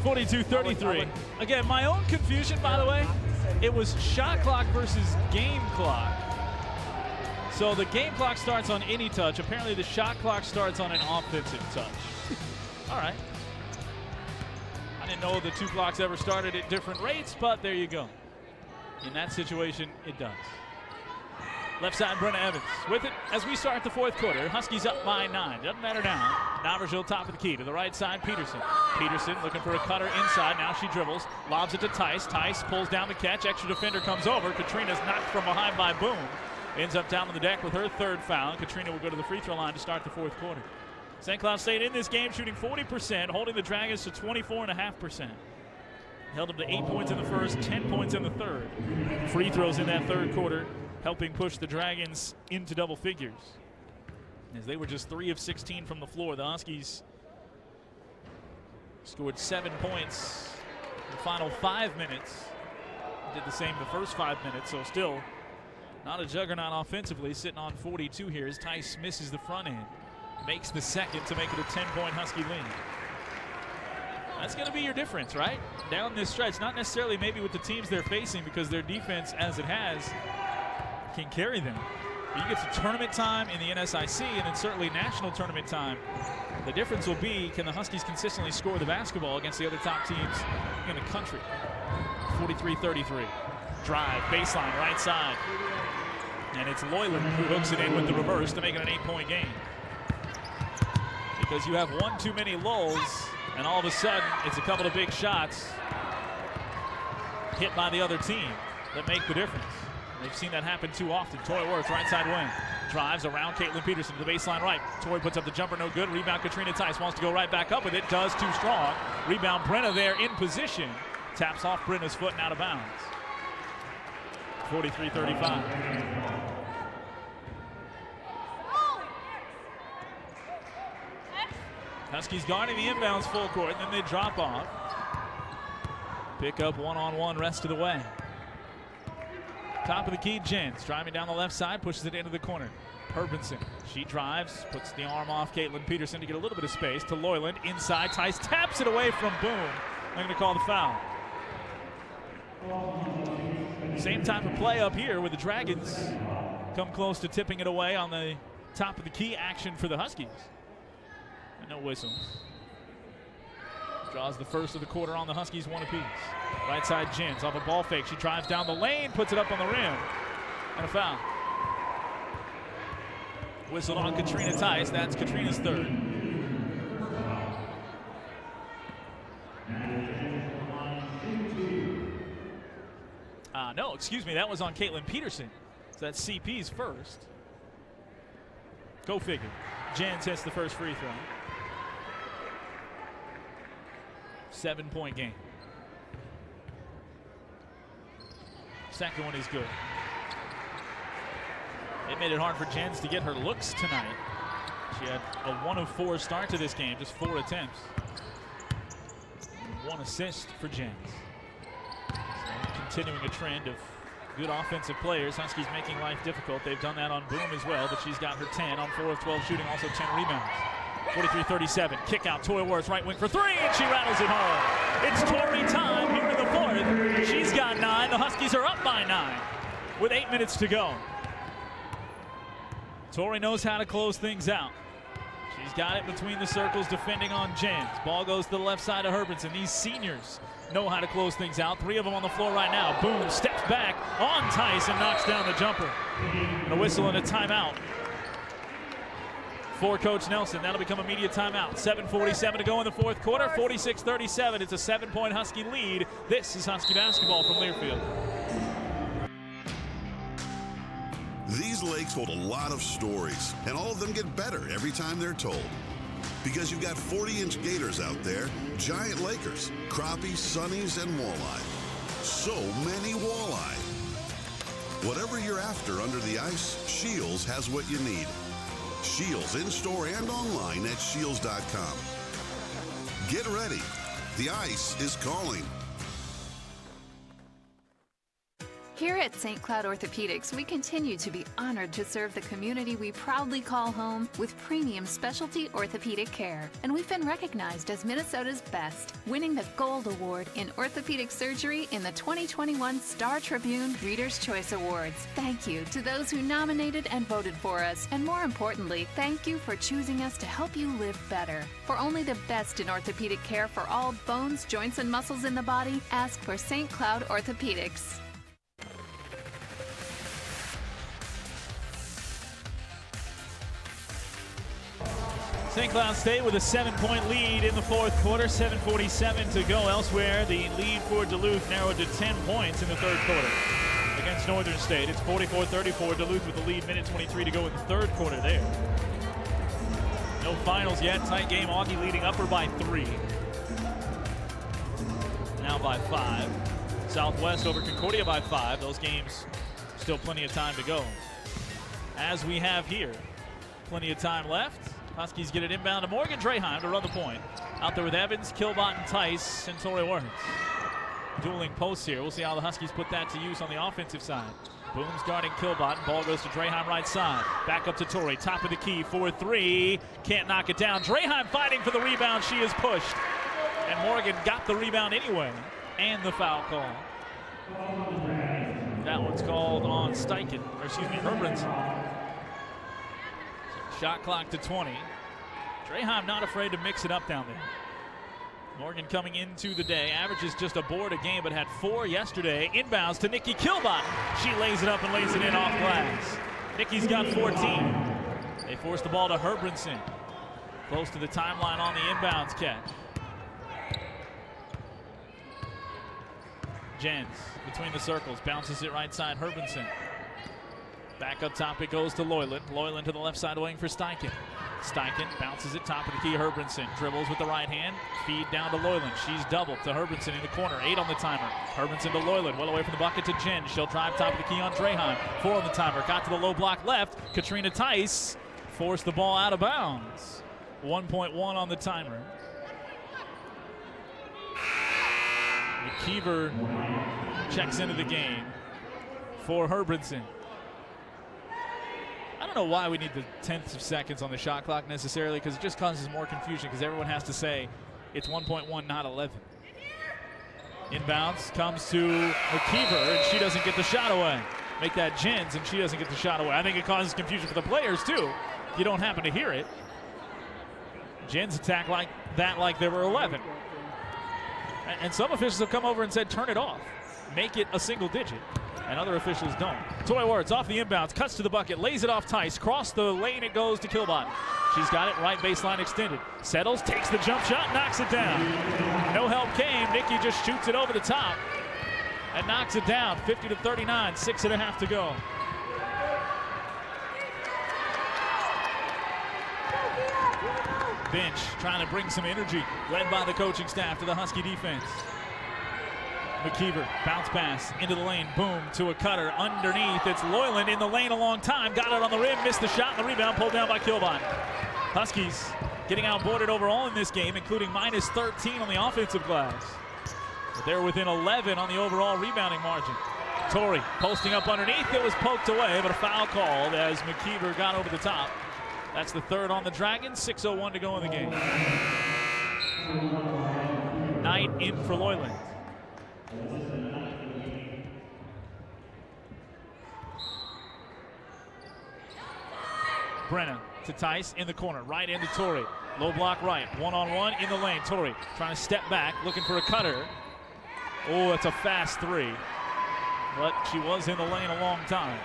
(42-33). Again, my own confusion, by the way, it was shot clock versus game clock. So the game clock starts on any touch. Apparently the shot clock starts on an offensive touch. All right. I didn't know the two clocks ever started at different rates, but there you go. In that situation, it does. Left side, Brenna Evans with it as we start the fourth quarter. Huskies up by 9. Doesn't matter now. Navarrete top of the key. To the right side, Peterson. Peterson looking for a cutter inside. Now she dribbles. Lobs it to Tice. Tice pulls down the catch. Extra defender comes over. Katrina's knocked from behind by Boone. Ends up down on the deck with her third foul. Katrina will go to the free throw line to start the fourth quarter. St. Cloud State in this game shooting 40%, holding the Dragons to 24.5%. Held them to 8 points in the first, 10 points in the third. Free throws in that third quarter, helping push the Dragons into double figures. As they were just 3 of 16 from the floor, the Huskies scored 7 points in the final 5 minutes. Did the same the first 5 minutes, so still not a juggernaut offensively, sitting on 42 here as Tice misses the front end. Makes the second to make it a 10-point Husky lead. That's going to be your difference, right? Down this stretch, not necessarily maybe with the teams they're facing because their defense, as it has, can carry them. But you get to tournament time in the NSIC and then certainly national tournament time. The difference will be, can the Huskies consistently score the basketball against the other top teams in the country? 43-33. Drive, baseline, right side. And it's Loyland who hooks it in with the reverse to make it an 8-point game. Because you have one too many lulls, and all of a sudden it's a couple of big shots hit by the other team that make the difference. They've seen that happen too often. Tori Wirtz, right side wing. Drives around Caitlin Peterson to the baseline right. Tori puts up the jumper, no good. Rebound, Katrina Tice wants to go right back up with it. Does, too strong. Rebound, Brenna there in position. Taps off Brenna's foot and out of bounds. 43-35. Huskies guarding the inbounds full court, and then they drop off. Pick up one-on-one rest of the way. Top of the key, Jens driving down the left side, pushes it into the corner. Herbenson, she drives, puts the arm off Caitlin Peterson to get a little bit of space to Loyland. Inside, Tice taps it away from Boone. They're going to call the foul. Same type of play up here with the Dragons come close to tipping it away on the top of the key action for the Huskies. And no whistles. Draws the first of the quarter on the Huskies, one apiece. Right side, Jens off a ball fake. She drives down the lane, puts it up on the rim. And a foul. Whistled on Katrina Tice. That's Katrina's third. No, excuse me, that was on Caitlin Peterson. So that's CP's first. Go figure. Jens hits the first free throw. 7-point game. Second one is good. It made it hard for Jens to get her looks tonight. She had a 1 of 4 start to this game, just 4 attempts. 1 assist for Jens. So continuing a trend of good offensive players. Huskies making life difficult. They've done that on Boom as well, but she's got her 10 on 4 of 12 shooting, also 10 rebounds. 43-37, kick out, Toy Worth, right wing for 3, and she rattles it home. It's Tori time here in the 4th. She's got 9. The Huskies are up by 9 with 8 minutes to go. Tori knows how to close things out. She's got it between the circles, defending on Jens. Ball goes to the left side of Herbertson. These seniors know how to close things out. 3 of them on the floor right now. Boom, steps back on Tice and knocks down the jumper. And a whistle and a timeout for Coach Nelson. That'll become a media timeout. 7:47 to go in the 4th quarter. 46-37. It's a 7-point Husky lead. This is Husky basketball from Learfield. These lakes hold a lot of stories, and all of them get better every time they're told. Because you've got 40-inch gators out there, giant lakers, crappies, sunnies, and walleye. So many walleye. Whatever you're after under the ice, Shields has what you need. Shields in-store and online at shields.com. Get ready. The ice is calling. Here at St. Cloud Orthopedics, we continue to be honored to serve the community we proudly call home with premium specialty orthopedic care. And we've been recognized as Minnesota's best, winning the Gold Award in Orthopedic Surgery in the 2021 Star Tribune Reader's Choice Awards. Thank you to those who nominated and voted for us. And more importantly, thank you for choosing us to help you live better. For only the best in orthopedic care for all bones, joints, and muscles in the body, ask for St. Cloud Orthopedics. St. Cloud State with a 7-point lead in the 4th quarter, 7:47 to go. Elsewhere, the lead for Duluth narrowed to 10 points in the 3rd quarter against Northern State. It's 44-34, Duluth with the lead, minute 23 to go in the 3rd quarter there. No finals yet, tight game, Augie leading upper by 3. Now by 5. Southwest over Concordia by 5. Those games, still plenty of time to go. As we have here, plenty of time left. Huskies get it inbound to Morgan Draheim to run the point. Out there with Evans, Kilbot, and Tice, and Tori Worth. Dueling posts here. We'll see how the Huskies put that to use on the offensive side. Boom's guarding Kilbot. Ball goes to Draheim right side. Back up to Tori. Top of the key for 3. Can't knock it down. Draheim fighting for the rebound. She is pushed. And Morgan got the rebound anyway. And the foul call. That one's called on Steichen. Or excuse me, Herbranson. Shot clock to 20. Draheim not afraid to mix it up down there. Morgan coming into the day. Averages just a board a game, but had 4 yesterday. Inbounds to Nikki Kilbot. She lays it up and lays it in off glass. Nikki's got 14. They force the ball to Herbranson. Close to the timeline on the inbounds catch. Jens between the circles. Bounces it right side, Herbranson. Back up top it goes to Loyland. Loyland to the left side wing for Steichen. Steichen bounces it top of the key. Herbranson dribbles with the right hand. Feed down to Loyland. She's doubled to Herbranson in the corner. 8 on the timer. Herbranson to Loyland. Well away from the bucket to Jen. She'll drive top of the key on Draheim. 4 on the timer. Got to the low block left. Katrina Tice forced the ball out of bounds. 1.1 on the timer. McKeever checks into the game for Herbranson. I don't know why we need the tenths of seconds on the shot clock necessarily, because it just causes more confusion because everyone has to say it's 1.1, not 11. Inbounds comes to McKeever, and she doesn't get the shot away. Make that Jens, and she doesn't get the shot away. I think it causes confusion for the players, too, if you don't happen to hear it. Jens attack like that like there were 11. And some officials have come over and said, turn it off. Make it a single digit. And other officials don't. Toy Words off the inbounds, cuts to the bucket, lays it off Tice. Cross the lane it goes to Kilbot. She's got it, right baseline extended. Settles, takes the jump shot, knocks it down. No help came. Nikki just shoots it over the top and knocks it down. 50-39, 6.5 to go. Bench trying to bring some energy, led by the coaching staff to the Husky defense. McKeever, bounce pass into the lane, boom, to a cutter underneath. It's Loyland in the lane a long time, got it on the rim, missed the shot, and the rebound pulled down by Kilbot. Huskies getting outboarded overall in this game, including minus 13 on the offensive glass. But they're within 11 on the overall rebounding margin. Torrey posting up underneath, it was poked away, but a foul called as McKeever got over the top. That's the third on the Dragons, 6:01 to go in the game. Knight in for Loyland. Brenna to Tice in the corner, right into Torrey. Low block right, one-on-one in the lane. Torrey trying to step back, looking for a cutter. Oh, that's a fast three. But she was in the lane a long time.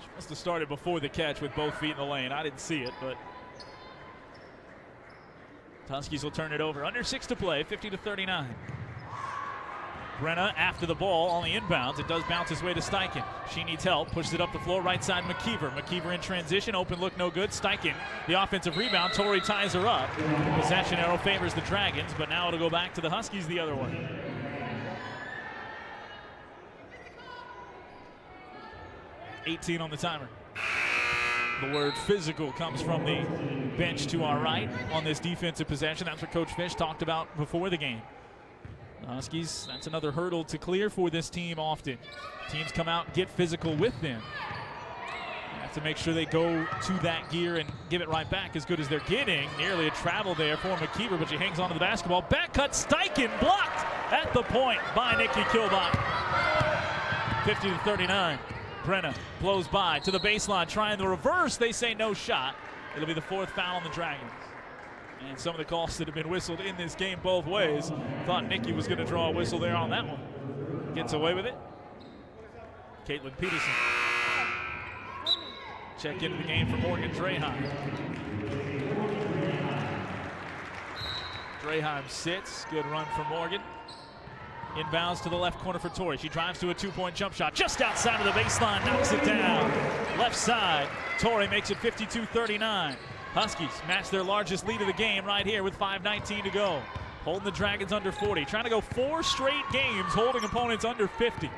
She must have started before the catch with both feet in the lane. I didn't see it, but Huskies will turn it over. Under 6 to play, 50-39. Brenna after the ball on the inbounds. It does bounce his way to Steichen. She needs help, pushes it up the floor, right side McKeever. McKeever in transition, open look no good. Steichen, the offensive rebound. Torrey ties her up. Possession arrow favors the Dragons, but now it'll go back to the Huskies the other way. .18 on the timer. The word physical comes from the bench to our right on this defensive possession. That's what Coach Fish talked about before the game. The Huskies, that's another hurdle to clear for this team often. Teams come out, get physical with them. You have to make sure they go to that gear and give it right back as good as they're getting. Nearly a travel there for McKeever, but she hangs on to the basketball. Back cut, Steichen blocked at the point by Nikki Kilbot. 50-39. Brenna blows by to the baseline, trying the reverse. They say no shot. It'll be the fourth foul on the Dragons. And some of the calls that have been whistled in this game both ways. Thought Nikki was going to draw a whistle there on that one. Gets away with it. Caitlin Peterson. Check into the game for Morgan Draheim. Draheim sits. Good run for Morgan. Inbounds to the left corner for Torrey. She drives to a two-point jump shot just outside of the baseline, knocks it down. Left side, Torrey makes it 52-39. Huskies match their largest lead of the game right here with 5:19 to go. Holding the Dragons under 40. Trying to go 4 straight games holding opponents under 50.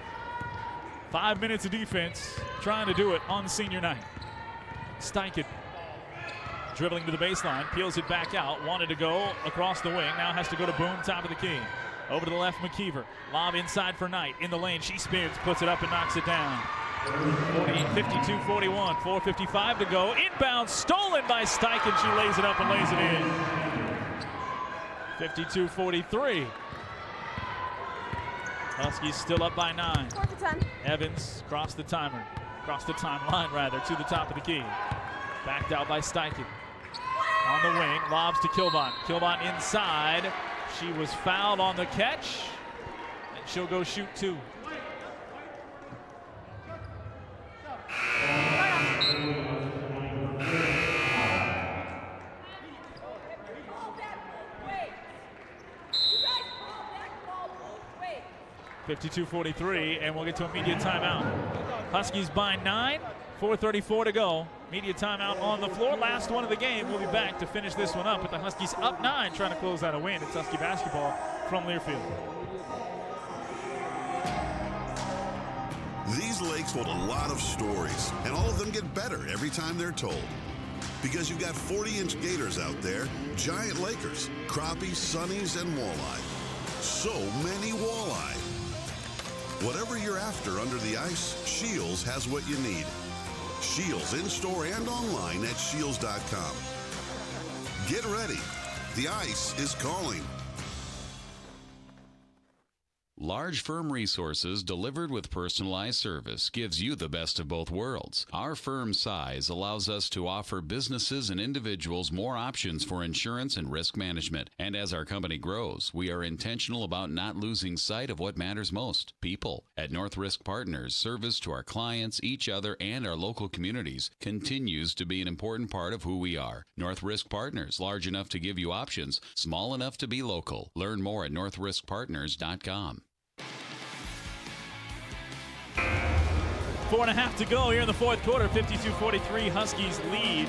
5 minutes of defense, trying to do it on senior night. Steichen dribbling to the baseline, peels it back out. Wanted to go across the wing, now has to go to Boone, top of the key. Over to the left, McKeever. Lob inside for Knight. In the lane, she spins, puts it up and knocks it down. 52-41, 4:55 to go. Inbound, stolen by Steichen. She lays it up and lays it in. 52-43. Huskies still up by 9. Evans across the timeline rather, to the top of the key. Backed out by Steichen. On the wing, lobs to Kilbot. Kilbot inside. She was fouled on the catch, and she'll go shoot 2. .52-43, and we'll get to a media timeout. Huskies by 9, 4:34 to go. Media timeout on the floor. Last one of the game. We'll be back to finish this one up with the Huskies up 9, trying to close out a win. It's Husky basketball from Learfield. These lakes hold a lot of stories, and all of them get better every time they're told. Because you've got 40-inch gators out there, giant lakers, crappies, sunnies, and walleye. So many walleye. Whatever you're after under the ice, Shields has what you need. Shields in-store and online at shields.com. Get ready. The ice is calling. Large firm resources delivered with personalized service gives you the best of both worlds. Our firm size allows us to offer businesses and individuals more options for insurance and risk management. And as our company grows, we are intentional about not losing sight of what matters most, people. At North Risk Partners, service to our clients, each other, and our local communities continues to be an important part of who we are. North Risk Partners, large enough to give you options, small enough to be local. Learn more at northriskpartners.com. 4.5 to go here in the fourth quarter. 52-43, Huskies lead.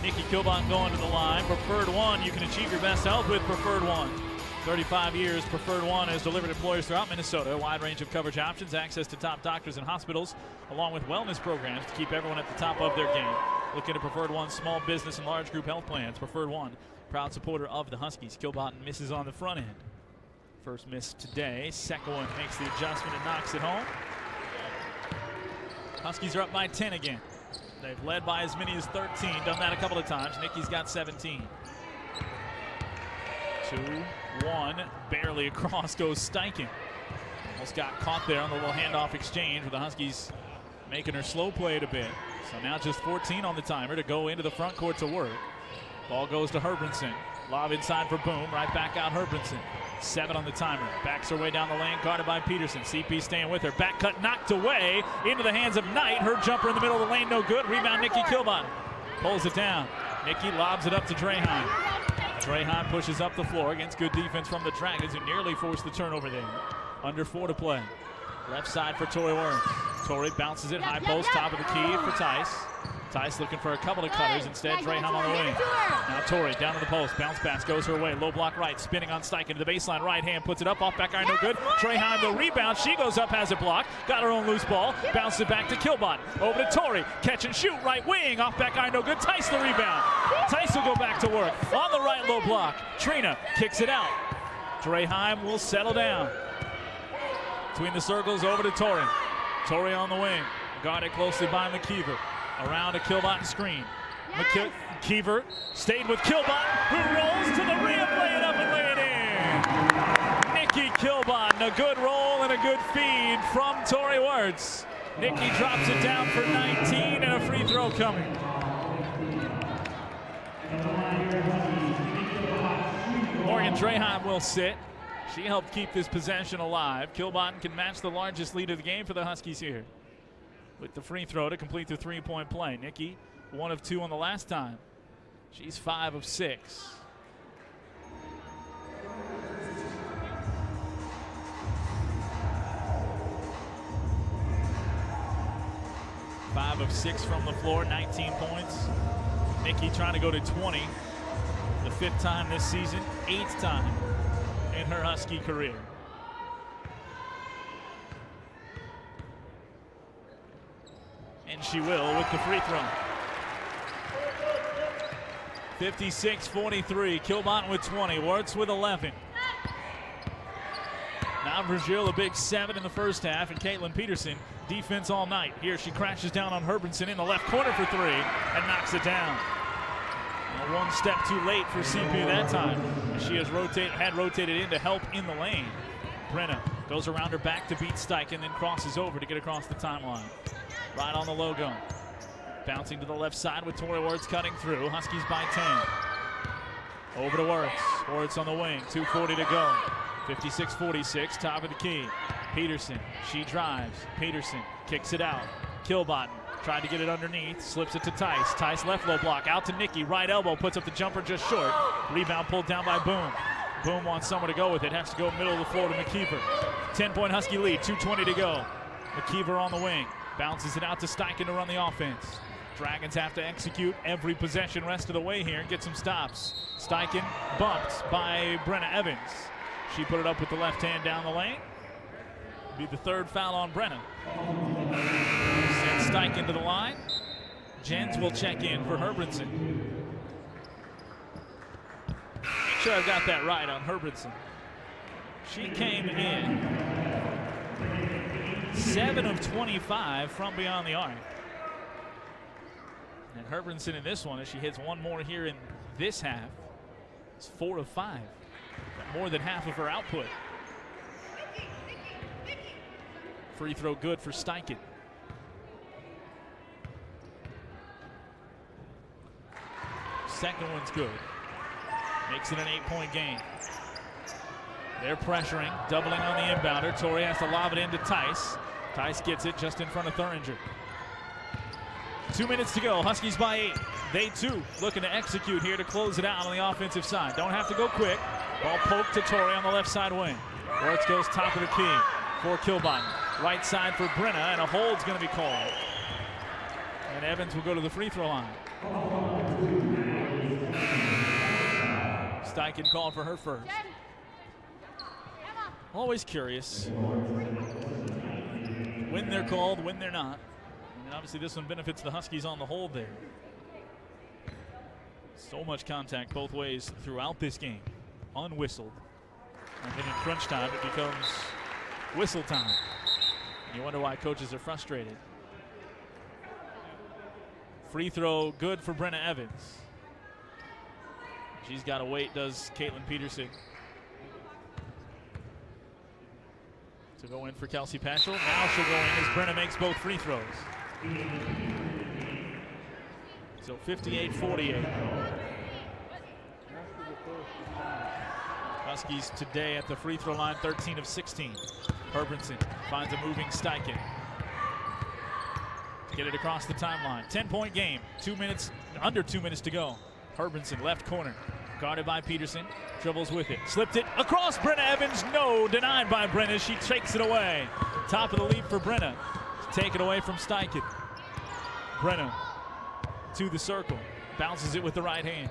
Nikki Kilbot going to the line. Preferred One, you can achieve your best health with Preferred One. 35 years, Preferred One has delivered employers throughout Minnesota a wide range of coverage options, access to top doctors and hospitals, along with wellness programs to keep everyone at the top of their game. Looking at Preferred One's small business and large group health plans. Preferred One, proud supporter of the Huskies. Kilbottom misses on the front end. First miss today. Second one makes the adjustment and knocks it home. Huskies are up by 10 again. They've led by as many as 13, done that a couple of times. Nicky's got 17. 2-1, barely across goes Steichen. Almost got caught there on the little handoff exchange with the Huskies making her slow play it a bit. So now just 14 on the timer to go into the front court to work. Ball goes to Herbranson. Lob inside for Boom, right back out Herbranson. 7 on the timer. Backs her way down the lane, guarded by Peterson. CP staying with her. Back cut knocked away into the hands of Knight. Her jumper in the middle of the lane, no good. Rebound, Nikki Kilbottom. Pulls it down. Nikki lobs it up to Draheim. Draheim pushes up the floor against good defense from the Dragons, who nearly forced the turnover there. Under 4 to play. Left side for Tori Warren. Tori bounces it, high post, top of the key for Tice. Tice looking for a couple of cutters. Instead, Draheim on the wing. Now Tori down to the post. Bounce pass goes her way. Low block right. Spinning on Steichen to the baseline. Right hand puts it up. Off back iron, no good. Draheim the rebound. She goes up, has it blocked. Got her own loose ball. Bounces it back to Kilbottom. Over to Tori. Catch and shoot. Right wing. Off back iron, no good. Tice the rebound. Tice will go back to work. On the right low block. Trina kicks it out. Draheim will settle down. Between the circles, over to Tori. Tori on the wing. Guarded closely by McKeever. Around a Kilbottom screen. McKeever stayed with Kilbottom, who rolls to the rim, lay it up and lay it in. Nikki Kilbottom, a good roll and a good feed from Tori Wirtz. Nikki drops it down for 19 and a free throw coming. Morgan Draheim will sit. She helped keep this possession alive. Kilbottom can match the largest lead of the game for the Huskies here, with the free throw to complete the three-point play. Nikki, 1 of 2 on the last time. She's 5 of 6. Five of 6 from the floor, 19 points. Nikki trying to go to 20. The 5th time this season, 8th time in her Husky career. And she will with the free throw. 56-43. Kilbottom with 20. Wirtz with 11. Now Virgil a big 7 in the first half, and Caitlin Peterson defense all night. Here she crashes down on Herbranson in the left corner for 3 and knocks it down. Well, 1 step too late for CP that time. She has rotated in to help in the lane. Brenna goes around her back to beat Steichen, then crosses over to get across the timeline. Right on the logo. Bouncing to the left side with Tori Wirtz cutting through. Huskies by 10. Over to Wirtz. Wirtz on the wing. 2:40 to go. 56-46. Top of the key. Peterson. She drives. Peterson kicks it out. Kilbottom tried to get it underneath. Slips it to Tice. Tice left low block. Out to Nikki. Right elbow. Puts up the jumper just short. Rebound pulled down by Boom. Boom wants someone to go with it. Has to go middle of the floor to McKeever. 10-point Husky lead. 2:20 to go. McKeever on the wing. Bounces it out to Steichen to run the offense. Dragons have to execute every possession rest of the way here and get some stops. Steichen bumped by Brenna Evans. She put it up with the left hand down the lane. Be the 3rd foul on Brenna. Sends Steichen to the line. Jens will check in for Herbranson. Make sure I've got that right on Herbranson. She came in 7 of 25 from beyond the arc. And Herbranson in this one, as she hits 1 more here in this half, it's 4 of 5. More than half of her output. Free throw good for Steichen. Second one's good. Makes it an 8-point game. They're pressuring, doubling on the inbounder. Tori has to lob it into Tice. Tice gets it just in front of Thuringer. 2 minutes to go. Huskies by 8. They too looking to execute here to close it out on the offensive side. Don't have to go quick. Ball poked to Tori on the left side wing. Wirtz goes top of the key for Kilbottom. Right side for Brenna, and a hold's going to be called. And Evans will go to the free throw line. Steichen called for her first. Always curious when they're called, when they're not. And obviously this one benefits the Huskies on the hold there. So much contact both ways throughout this game, unwhistled. And then in crunch time, it becomes whistle time. And you wonder why coaches are frustrated. Free throw good for Brenna Evans. She's got to wait, does Caitlin Peterson. To go in for Kelsey Patchell. Now she'll go in as Brenna makes both free throws. So 58-48. Huskies today at the free throw line, 13 of 16. Herbranson finds a moving Steichen. Get it across the timeline. 10-point game. Under 2 minutes to go. Herbranson, left corner. Guarded by Peterson. Dribbles with it. Slipped it across Brenna Evans. No, denied by Brenna. She takes it away. Top of the lead for Brenna. Take it away from Steichen. Brenna to the circle. Bounces it with the right hand.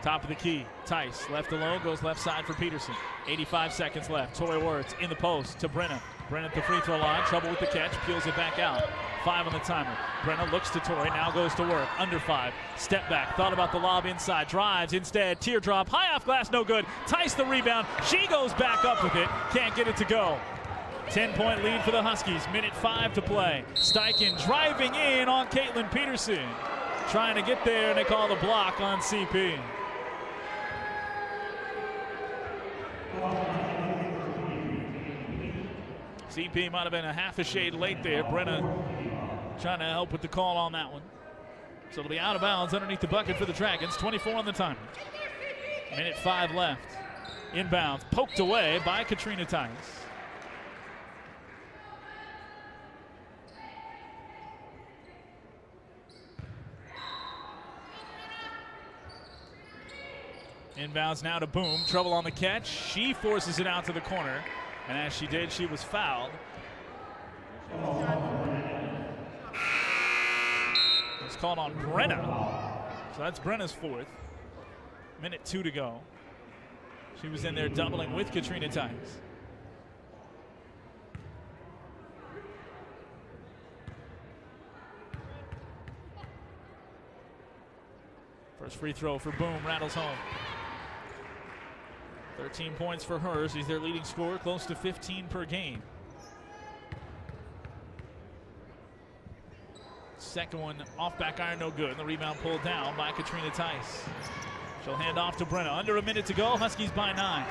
Top of the key. Tice left alone. Goes left side for Peterson. 85 seconds left. Tori Wirtz in the post to Brenna. Brenna at the free throw line. Trouble with the catch. Peels it back out. 5 on the timer. Brenna looks to Tori. Now goes to work. Under 5. Step back. Thought about the lob inside. Drives instead. Teardrop. High off glass. No good. Tice the rebound. She goes back up with it. Can't get it to go. 10-point lead for the Huskies. Minute 5 to play. Steichen driving in on Caitlin Peterson. Trying to get there, and they call the block on CP. CP might have been a half a shade late there. Brenna trying to help with the call on that one. So it'll be out of bounds underneath the bucket for the Dragons. 24 on the timer. Minute 5 left. Inbounds, poked away by Katrina Tice. Inbounds now to Boom. Trouble on the catch. She forces it out to the corner. And as she did, she was fouled. It's called on Brenna. So that's Brenna's 4th. Minute 2 to go. She was in there doubling with Katrina Tice. First free throw for Boom rattles home. 13 points for her. She's their leading scorer, close to 15 per game. Second one off back iron, no good. And the rebound pulled down by Katrina Tice. She'll hand off to Brenna. Under a minute to go. Huskies by 9.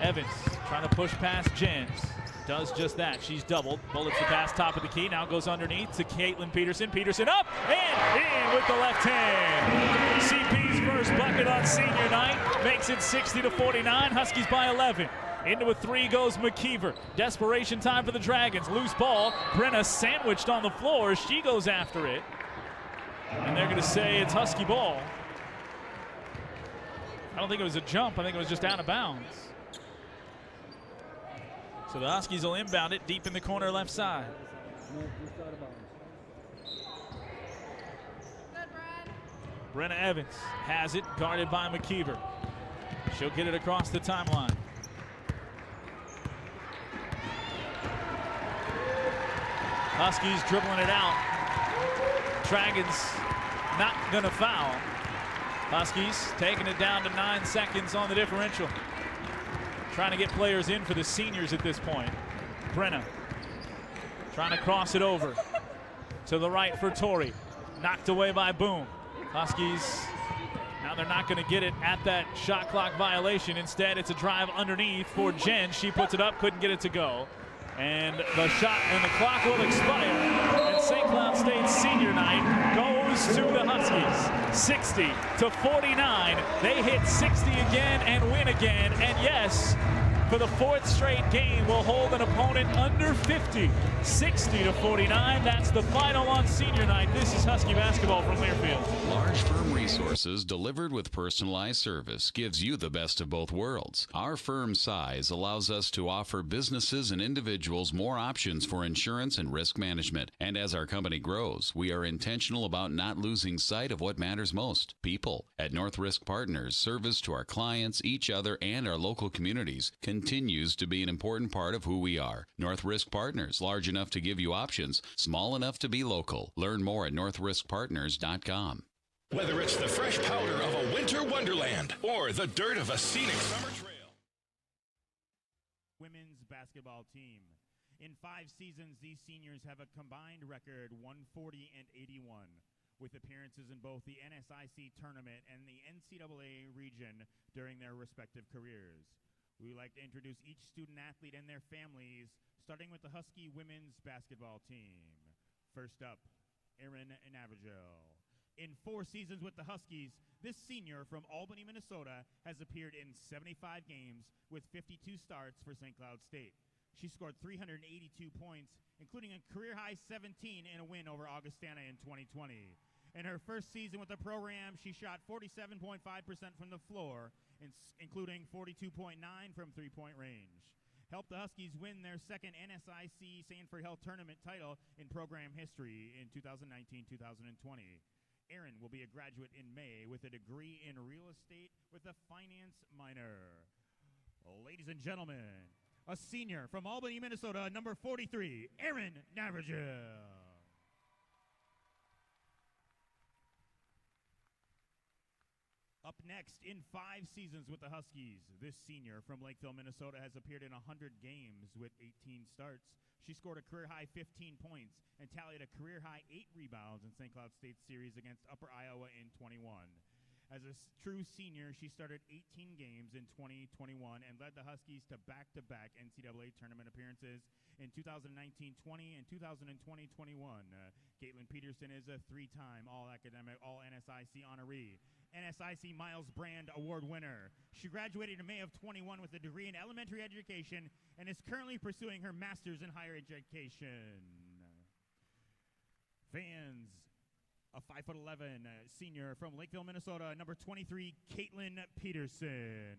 Evans trying to push past Jens. Does just that. She's doubled. Bullets the pass, top of the key. Now goes underneath to Caitlin Peterson. Peterson up and in with the left hand. CP's first bucket on senior night makes it 60-49. Huskies by 11. Into a 3 goes McKeever. Desperation time for the Dragons. Loose ball. Brenna sandwiched on the floor. She goes after it. And they're going to say it's Husky ball. I don't think it was a jump. I think it was just out of bounds. So the Huskies will inbound it deep in the corner left side. Brenna Evans has it, guarded by McKeever. She'll get it across the timeline. Huskies dribbling it out. Dragons not gonna foul. Huskies taking it down to 9 seconds on the differential. Trying to get players in for the seniors at this point. Brenna trying to cross it over to the right for Tori. Knocked away by Boom. Huskies, now they're not going to get it at that shot clock violation. Instead, it's a drive underneath for Jen. She puts it up, couldn't get it to go. And the shot and the clock will expire. And St. Cloud State's senior night goes to the Huskies. 60-49. They hit 60 again and win again. And yes, for the fourth straight game will hold an opponent under 50, 60-49. That's the final on senior night. This is Husky basketball from Learfield. Large firm resources delivered with personalized service gives you the best of both worlds. Our firm size allows us to offer businesses and individuals more options for insurance and risk management. And as our company grows, we are intentional about not losing sight of what matters most, people. At North Risk Partners, service to our clients, each other, and our local communities continues to be an important part of who we are. North Risk Partners, large enough to give you options, small enough to be local. Learn more at northriskpartners.com. Whether it's the fresh powder of a winter wonderland or the dirt of a scenic summer trail. Women's basketball team. In 5 seasons, these seniors have a combined record 140 and 81, with appearances in both the NSIC tournament and the NCAA region during their respective careers. We would like to introduce each student athlete and their families, starting with the Husky women's basketball team. First up, Erin Navigel. In 4 seasons with the Huskies, this senior from Albany, Minnesota, has appeared in 75 games with 52 starts for St. Cloud State. She scored 382 points, including a career-high 17 in a win over Augustana in 2020. In her first season with the program, she shot 47.5% from the floor, including 42.9% from three-point range. Helped the Huskies win their second NSIC Sanford Health Tournament title in program history in 2019-2020. Erin will be a graduate in May with a degree in real estate with a finance minor. Ladies and gentlemen, a senior from Albany, Minnesota, number 43, Erin Navigel. Up next, in 5 seasons with the Huskies, this senior from Lakeville, Minnesota, has appeared in 100 games with 18 starts. She scored a career-high 15 points and tallied a career-high 8 rebounds in St. Cloud State's series against Upper Iowa in 21. As a true senior, she started 18 games in 2021 and led the Huskies to back-to-back NCAA tournament appearances in 2019-20 and 2020-21. Caitlin Peterson is a 3-time All-Academic, All-NSIC honoree, NSIC Miles Brand Award winner. She graduated in May of 21 with a degree in elementary education and is currently pursuing her master's in higher education. Fans, a 5'11" senior from Lakeville, Minnesota, number 23, Caitlin Peterson.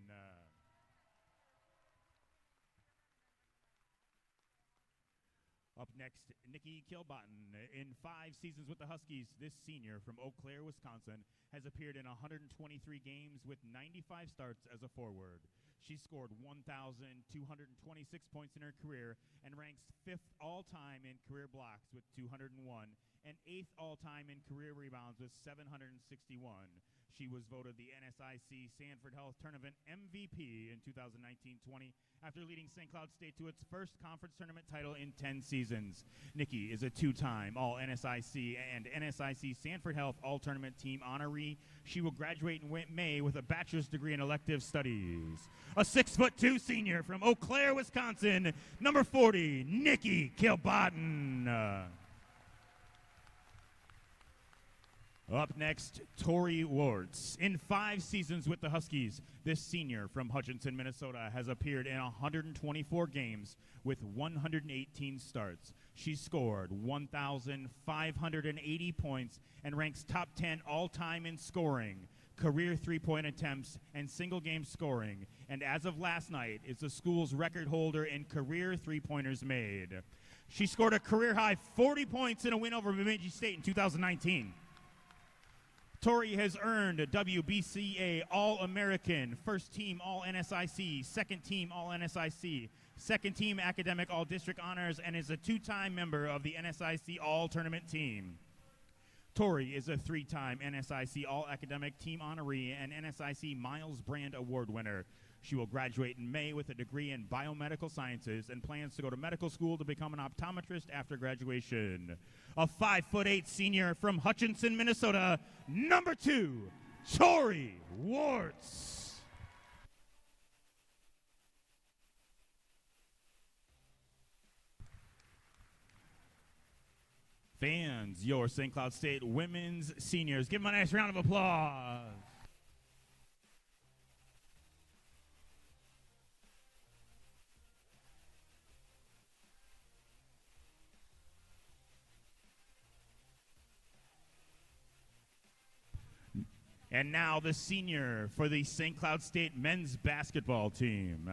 Up next, Nikki Kilbotton. In 5 seasons with the Huskies, this senior from Eau Claire, Wisconsin, has appeared in 123 games with 95 starts as a forward. She scored 1,226 points in her career and ranks 5th all-time in career blocks with 201 and 8th all-time in career rebounds with 761. She was voted the NSIC Sanford Health Tournament MVP in 2019-20 after leading St. Cloud State to its first conference tournament title in 10 seasons. Nikki is a 2-time All-NSIC and NSIC Sanford Health All-Tournament Team honoree. She will graduate in May with a bachelor's degree in elective studies. A 6'2" senior from Eau Claire, Wisconsin, number 40, Nikki Kilbotton. Up next, Tori Wartz. In 5 seasons with the Huskies, this senior from Hutchinson, Minnesota, has appeared in 124 games with 118 starts. She scored 1,580 points and ranks top 10 all-time in scoring, career three-point attempts, and single-game scoring, and as of last night, is the school's record holder in career three-pointers made. She scored a career-high 40 points in a win over Bemidji State in 2019. Tori has earned a WBCA All-American, First Team All-NSIC, Second Team All-NSIC, Second Team Academic All-District Honors, and is a 2-time member of the NSIC All-Tournament Team. Tori is a 3-time NSIC All-Academic Team honoree and NSIC Miles Brand Award winner. She will graduate in May with a degree in biomedical sciences and plans to go to medical school to become an optometrist after graduation. A 5'8" senior from Hutchinson, Minnesota, number 2, Tori Wartz. Fans, your St. Cloud State women's seniors. Give them a nice round of applause. And now the senior for the St. Cloud State men's basketball team,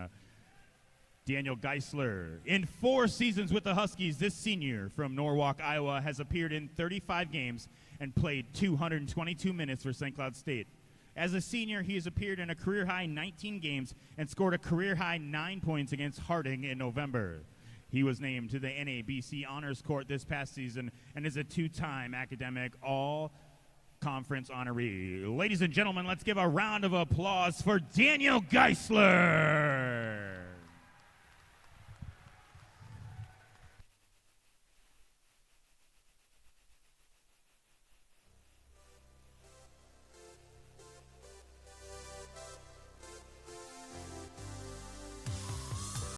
Daniel Geisler. In 4 seasons with the Huskies, this senior from Norwalk, Iowa, has appeared in 35 games and played 222 minutes for St. Cloud State. As a senior, he has appeared in a career-high 19 games and scored a career-high 9 points against Harding in November. He was named to the NABC Honors Court this past season and is a 2-time academic all-conference honoree. Ladies and gentlemen, let's give a round of applause for Daniel Geisler.